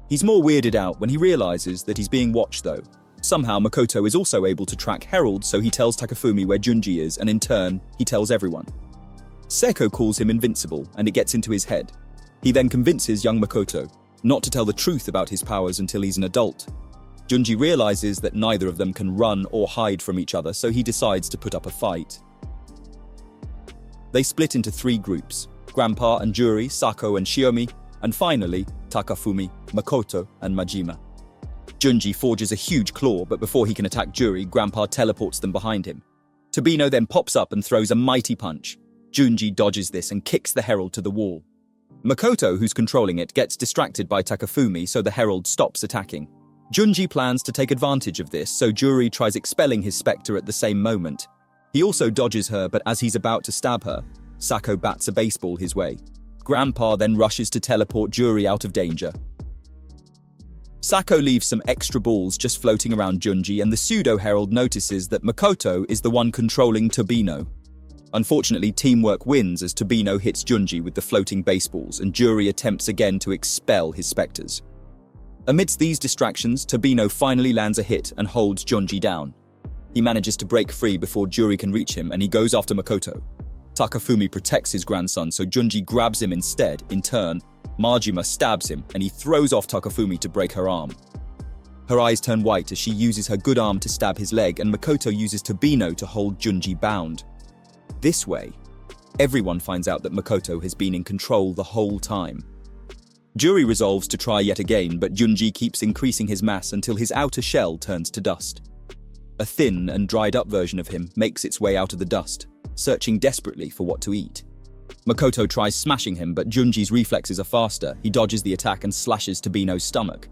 He's more weirded out when he realizes that he's being watched though. Somehow Makoto is also able to track heralds, so he tells Takafumi where Junji is and in turn, he tells everyone. Seko calls him invincible and it gets into his head. He then convinces young Makoto not to tell the truth about his powers until he's an adult. Junji realizes that neither of them can run or hide from each other, so he decides to put up a fight. They split into 3 groups, Grandpa and Juri, Sako and Shiomi, and finally, Takafumi, Makoto and Majima. Junji forges a huge claw, but before he can attack Juri, Grandpa teleports them behind him. Tobino then pops up and throws a mighty punch. Junji dodges this and kicks the herald to the wall. Makoto, who's controlling it, gets distracted by Takafumi, so the herald stops attacking. Junji plans to take advantage of this, so Juri tries expelling his spectre at the same moment. He also dodges her, but as he's about to stab her, Sako bats a baseball his way. Grandpa then rushes to teleport Juri out of danger. Sako leaves some extra balls just floating around Junji, and the pseudo-herald notices that Makoto is the one controlling Tobino. Unfortunately, teamwork wins as Tobino hits Junji with the floating baseballs, and Juri attempts again to expel his specters. Amidst these distractions, Tobino finally lands a hit and holds Junji down. He manages to break free before Juri can reach him, and he goes after Makoto. Takafumi protects his grandson, so Junji grabs him instead. In turn, Majima stabs him, and he throws off Takafumi to break her arm. Her eyes turn white as she uses her good arm to stab his leg, and Makoto uses Tobino to hold Junji bound. This way, everyone finds out that Makoto has been in control the whole time. Juri resolves to try yet again, but Junji keeps increasing his mass until his outer shell turns to dust. A thin and dried up version of him makes its way out of the dust, searching desperately for what to eat. Makoto tries smashing him, but Junji's reflexes are faster. He dodges the attack and slashes Tobino's stomach.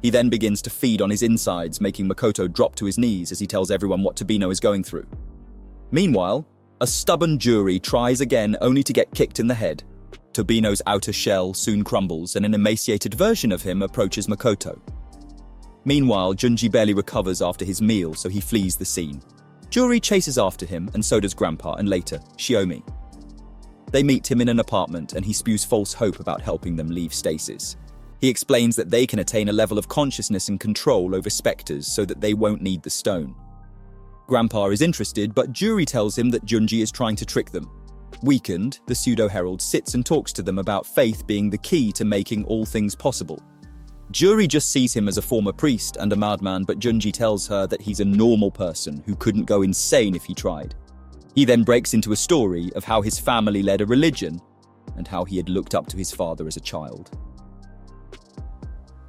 He then begins to feed on his insides, making Makoto drop to his knees as he tells everyone what Tobino is going through. Meanwhile, a stubborn Juri tries again, only to get kicked in the head. Tobino's outer shell soon crumbles and an emaciated version of him approaches Makoto. Meanwhile, Junji barely recovers after his meal, so he flees the scene. Juri chases after him, and so does Grandpa and later, Shiomi. They meet him in an apartment and he spews false hope about helping them leave stasis. He explains that they can attain a level of consciousness and control over specters so that they won't need the stone. Grandpa is interested, but Juri tells him that Junji is trying to trick them. Weakened, the pseudo-herald sits and talks to them about faith being the key to making all things possible. Juri just sees him as a former priest and a madman, but Junji tells her that he's a normal person who couldn't go insane if he tried. He then breaks into a story of how his family led a religion and how he had looked up to his father as a child.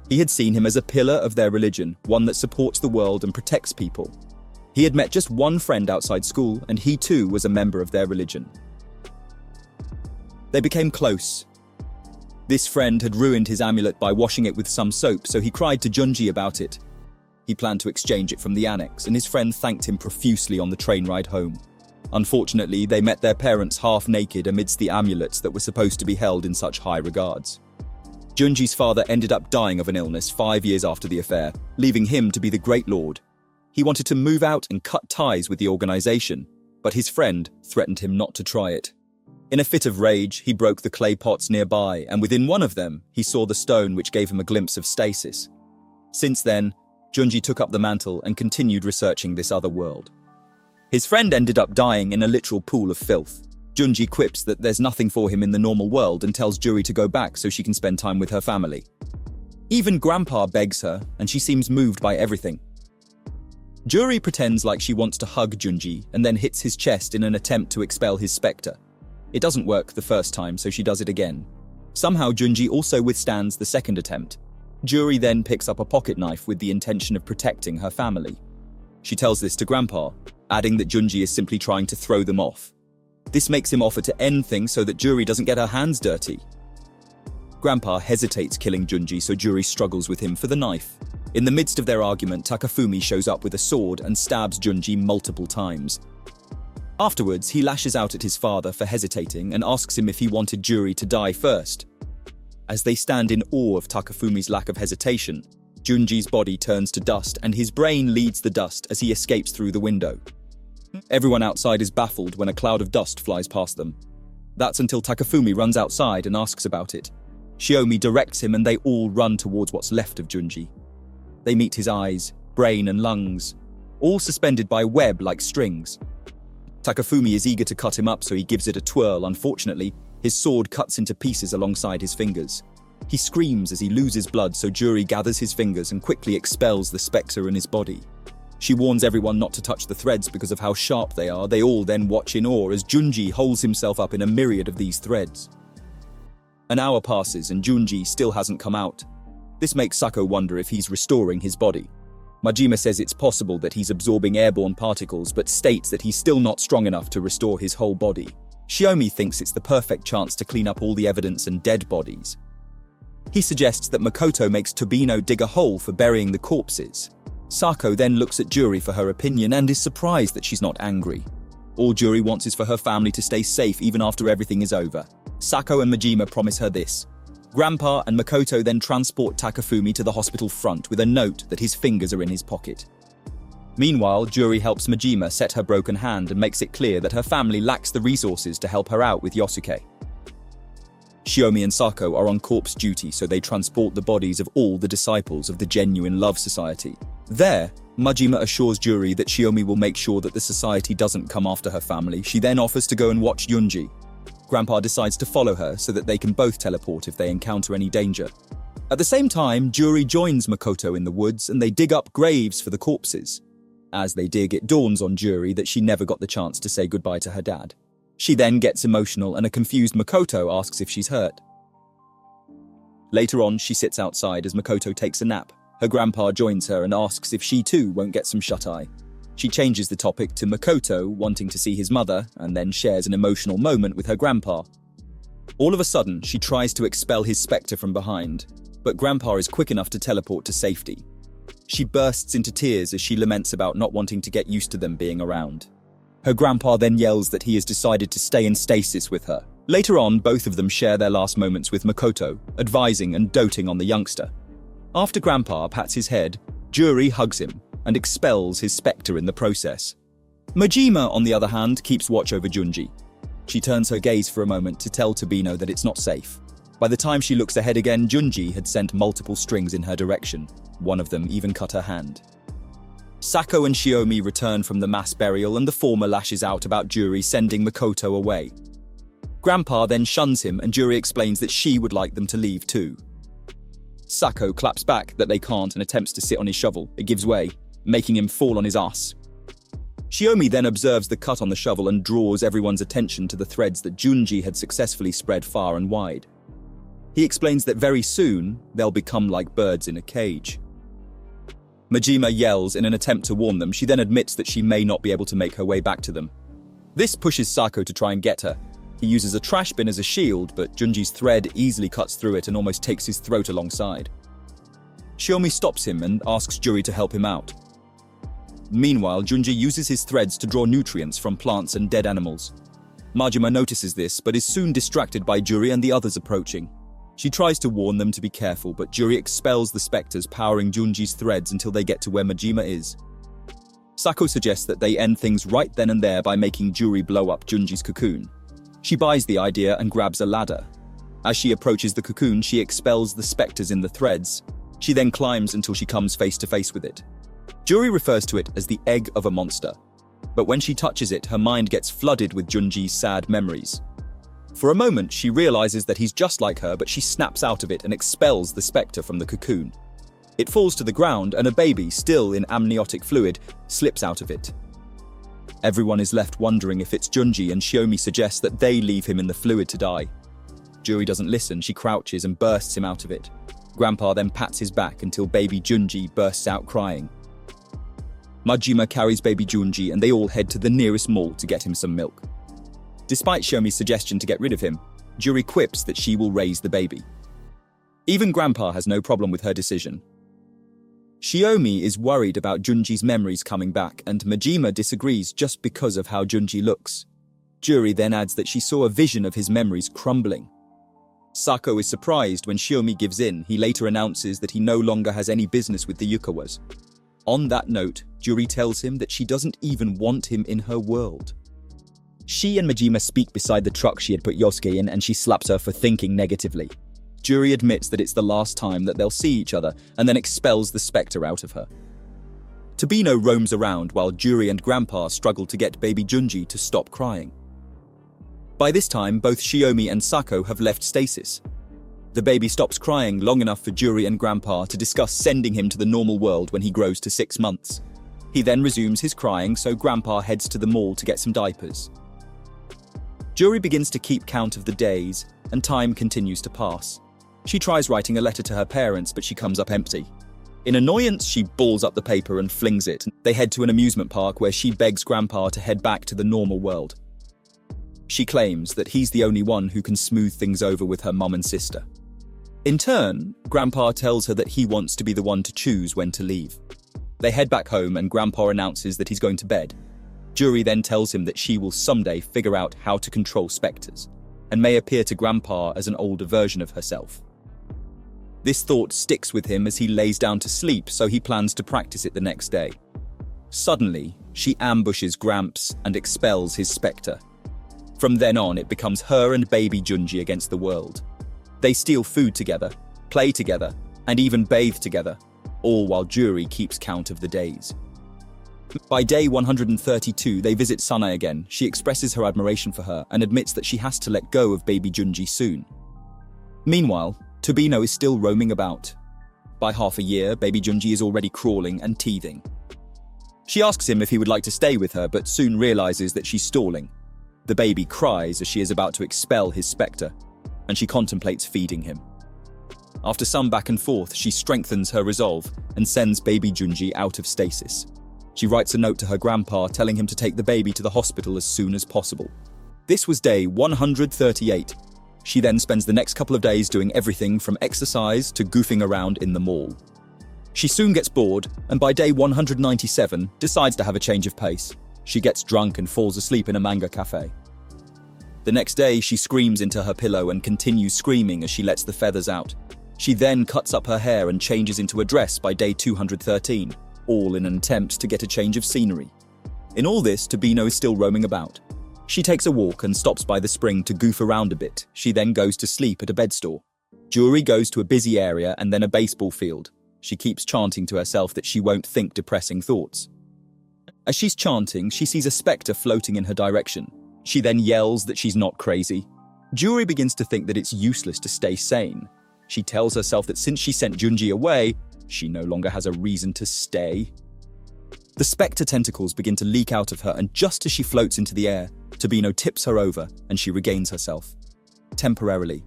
He had seen him as a pillar of their religion, one that supports the world and protects people. He had met just one friend outside school, and he too was a member of their religion. They became close. This friend had ruined his amulet by washing it with some soap, so he cried to Junji about it. He planned to exchange it from the annex, and his friend thanked him profusely on the train ride home. Unfortunately, they met their parents half naked amidst the amulets that were supposed to be held in such high regards. Junji's father ended up dying of an illness 5 years after the affair, leaving him to be the Great Lord. He wanted to move out and cut ties with the organization, but his friend threatened him not to try it. In a fit of rage, he broke the clay pots nearby, and within one of them, he saw the stone which gave him a glimpse of stasis. Since then, Junji took up the mantle and continued researching this other world. His friend ended up dying in a literal pool of filth. Junji quips that there's nothing for him in the normal world and tells Juri to go back so she can spend time with her family. Even Grandpa begs her, and she seems moved by everything. Juri pretends like she wants to hug Junji and then hits his chest in an attempt to expel his spectre. It doesn't work the first time, so she does it again. Somehow Junji also withstands the second attempt. Juri then picks up a pocket knife with the intention of protecting her family. She tells this to Grandpa, adding that Junji is simply trying to throw them off. This makes him offer to end things so that Juri doesn't get her hands dirty. Grandpa hesitates killing Junji, so Juri struggles with him for the knife. In the midst of their argument, Takafumi shows up with a sword and stabs Junji multiple times. Afterwards, he lashes out at his father for hesitating and asks him if he wanted Juri to die first. As they stand in awe of Takafumi's lack of hesitation, Junji's body turns to dust and his brain leads the dust as he escapes through the window. Everyone outside is baffled when a cloud of dust flies past them. That's until Takafumi runs outside and asks about it. Shiomi directs him and they all run towards what's left of Junji. They meet his eyes, brain and lungs, all suspended by web like strings. Takafumi is eager to cut him up, so he gives it a twirl. Unfortunately, his sword cuts into pieces alongside his fingers. He screams as he loses blood, so Juri gathers his fingers and quickly expels the spectre in his body. She warns everyone not to touch the threads because of how sharp they are. They all then watch in awe as Junji holds himself up in a myriad of these threads. An hour passes and Junji still hasn't come out. This makes Sako wonder if he's restoring his body. Majima says it's possible that he's absorbing airborne particles, but states that he's still not strong enough to restore his whole body. Shiomi thinks it's the perfect chance to clean up all the evidence and dead bodies. He suggests that Makoto makes Tobino dig a hole for burying the corpses. Sako then looks at Juri for her opinion and is surprised that she's not angry. All Juri wants is for her family to stay safe even after everything is over. Sako and Majima promise her this. Grandpa and Makoto then transport Takafumi to the hospital front with a note that his fingers are in his pocket. Meanwhile, Juri helps Majima set her broken hand and makes it clear that her family lacks the resources to help her out with Yosuke. Shiomi and Sako are on corpse duty, so they transport the bodies of all the disciples of the Genuine Love Society. There, Majima assures Juri that Shiomi will make sure that the society doesn't come after her family. She then offers to go and watch Yunji. Grandpa decides to follow her so that they can both teleport if they encounter any danger. At the same time, Juri joins Makoto in the woods and they dig up graves for the corpses. As they dig, it dawns on Juri that she never got the chance to say goodbye to her dad. She then gets emotional and a confused Makoto asks if she's hurt. Later on, she sits outside as Makoto takes a nap. Her grandpa joins her and asks if she too won't get some shut-eye. She changes the topic to Makoto wanting to see his mother and then shares an emotional moment with her grandpa. All of a sudden, she tries to expel his spectre from behind, but grandpa is quick enough to teleport to safety. She bursts into tears as she laments about not wanting to get used to them being around. Her grandpa then yells that he has decided to stay in stasis with her. Later on, both of them share their last moments with Makoto, advising and doting on the youngster. After grandpa pats his head, Juri hugs him and expels his spectre in the process. Majima, on the other hand, keeps watch over Junji. She turns her gaze for a moment to tell Tobino that it's not safe. By the time she looks ahead again, Junji had sent multiple strings in her direction. One of them even cut her hand. Sako and Shiomi return from the mass burial and the former lashes out about Juri sending Makoto away. Grandpa then shuns him and Juri explains that she would like them to leave too. Sako claps back that they can't and attempts to sit on his shovel. It gives way, making him fall on his ass. Shiomi then observes the cut on the shovel and draws everyone's attention to the threads that Junji had successfully spread far and wide. He explains that very soon, they'll become like birds in a cage. Majima yells in an attempt to warn them. She then admits that she may not be able to make her way back to them. This pushes Sako to try and get her. He uses a trash bin as a shield, but Junji's thread easily cuts through it and almost takes his throat alongside. Shiomi stops him and asks Juri to help him out. Meanwhile, Junji uses his threads to draw nutrients from plants and dead animals. Majima notices this, but is soon distracted by Juri and the others approaching. She tries to warn them to be careful, but Juri expels the specters powering Junji's threads until they get to where Majima is. Sako suggests that they end things right then and there by making Juri blow up Junji's cocoon. She buys the idea and grabs a ladder. As she approaches the cocoon, she expels the specters in the threads. She then climbs until she comes face to face with it. Juri refers to it as the egg of a monster, but when she touches it, her mind gets flooded with Junji's sad memories. For a moment, she realizes that he's just like her, but she snaps out of it and expels the spectre from the cocoon. It falls to the ground, and a baby, still in amniotic fluid, slips out of it. Everyone is left wondering if it's Junji, and Shiomi suggests that they leave him in the fluid to die. Juri doesn't listen. She crouches and bursts him out of it. Grandpa then pats his back until baby Junji bursts out crying. Majima carries baby Junji and they all head to the nearest mall to get him some milk. Despite Shiomi's suggestion to get rid of him, Juri quips that she will raise the baby. Even Grandpa has no problem with her decision. Shiomi is worried about Junji's memories coming back, and Majima disagrees just because of how Junji looks. Juri then adds that she saw a vision of his memories crumbling. Sako is surprised when Shiomi gives in. He later announces that he no longer has any business with the Yukawas. On that note, Juri tells him that she doesn't even want him in her world. She and Majima speak beside the truck she had put Yosuke in, and she slaps her for thinking negatively. Juri admits that it's the last time that they'll see each other and then expels the spectre out of her. Tobino roams around while Juri and Grandpa struggle to get baby Junji to stop crying. By this time, both Shiomi and Sako have left stasis. The baby stops crying long enough for Juri and Grandpa to discuss sending him to the normal world when he grows to 6 months. He then resumes his crying, so Grandpa heads to the mall to get some diapers. Juri begins to keep count of the days, and time continues to pass. She tries writing a letter to her parents, but she comes up empty. In annoyance, she balls up the paper and flings it. They head to an amusement park where she begs Grandpa to head back to the normal world. She claims that he's the only one who can smooth things over with her mum and sister. In turn, Grandpa tells her that he wants to be the one to choose when to leave. They head back home and Grandpa announces that he's going to bed. Juri then tells him that she will someday figure out how to control specters, and may appear to Grandpa as an older version of herself. This thought sticks with him as he lays down to sleep, so he plans to practice it the next day. Suddenly, she ambushes Gramps and expels his spectre. From then on, it becomes her and baby Junji against the world. They steal food together, play together, and even bathe together, all while Juri keeps count of the days. By day 132, they visit Sanae again. She expresses her admiration for her and admits that she has to let go of baby Junji soon. Meanwhile, Tobino is still roaming about. By half a year, baby Junji is already crawling and teething. She asks him if he would like to stay with her, but soon realizes that she's stalling. The baby cries as she is about to expel his spectre, and she contemplates feeding him. After some back and forth, she strengthens her resolve and sends baby Junji out of stasis. She writes a note to her grandpa telling him to take the baby to the hospital as soon as possible. This was day 138. She then spends the next couple of days doing everything from exercise to goofing around in the mall. She soon gets bored, and by day 197, decides to have a change of pace. She gets drunk and falls asleep in a manga cafe. The next day, she screams into her pillow and continues screaming as she lets the feathers out. She then cuts up her hair and changes into a dress by day 213, all in an attempt to get a change of scenery. In all this, Tobino is still roaming about. She takes a walk and stops by the spring to goof around a bit. She then goes to sleep at a bed store. Juri goes to a busy area and then a baseball field. She keeps chanting to herself that she won't think depressing thoughts. As she's chanting, she sees a spectre floating in her direction. She then yells that she's not crazy. Juri begins to think that it's useless to stay sane. She tells herself that since she sent Junji away, she no longer has a reason to stay. The spectre tentacles begin to leak out of her, and just as she floats into the air, Tobino tips her over and she regains herself. Temporarily.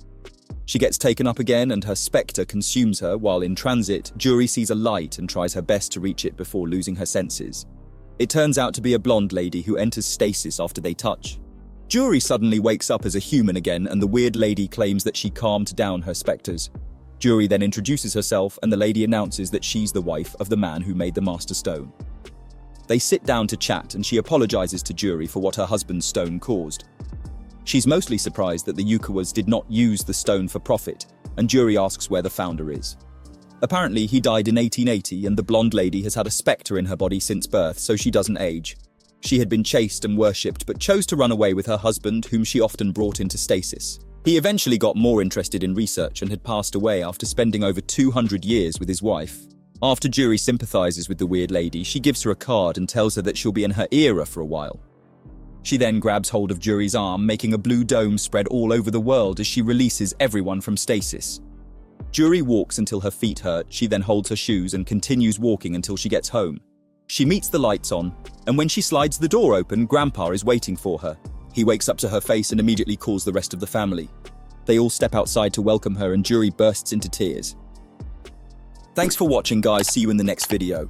She gets taken up again and her spectre consumes her. While in transit, Jury sees a light and tries her best to reach it before losing her senses. It turns out to be a blonde lady who enters stasis after they touch. Jury suddenly wakes up as a human again, and the weird lady claims that she calmed down her spectres. Jury then introduces herself, and the lady announces that she's the wife of the man who made the Master Stone. They sit down to chat, and she apologizes to Jury for what her husband's stone caused. She's mostly surprised that the Yukawas did not use the stone for profit, and Jury asks where the founder is. Apparently, he died in 1880, and the blonde lady has had a spectre in her body since birth, so she doesn't age. She had been chased and worshipped, but chose to run away with her husband, whom she often brought into stasis. He eventually got more interested in research and had passed away after spending over 200 years with his wife. After Jury sympathizes with the weird lady, she gives her a card and tells her that she'll be in her era for a while. She then grabs hold of Jury's arm, making a blue dome spread all over the world as she releases everyone from stasis. Jury walks until her feet hurt. She then holds her shoes and continues walking until she gets home. She meets the lights on, and when she slides the door open, Grandpa is waiting for her. He wakes up to her face and immediately calls the rest of the family. They all step outside to welcome her, and Jury bursts into tears. Thanks for watching, guys. See you in the next video.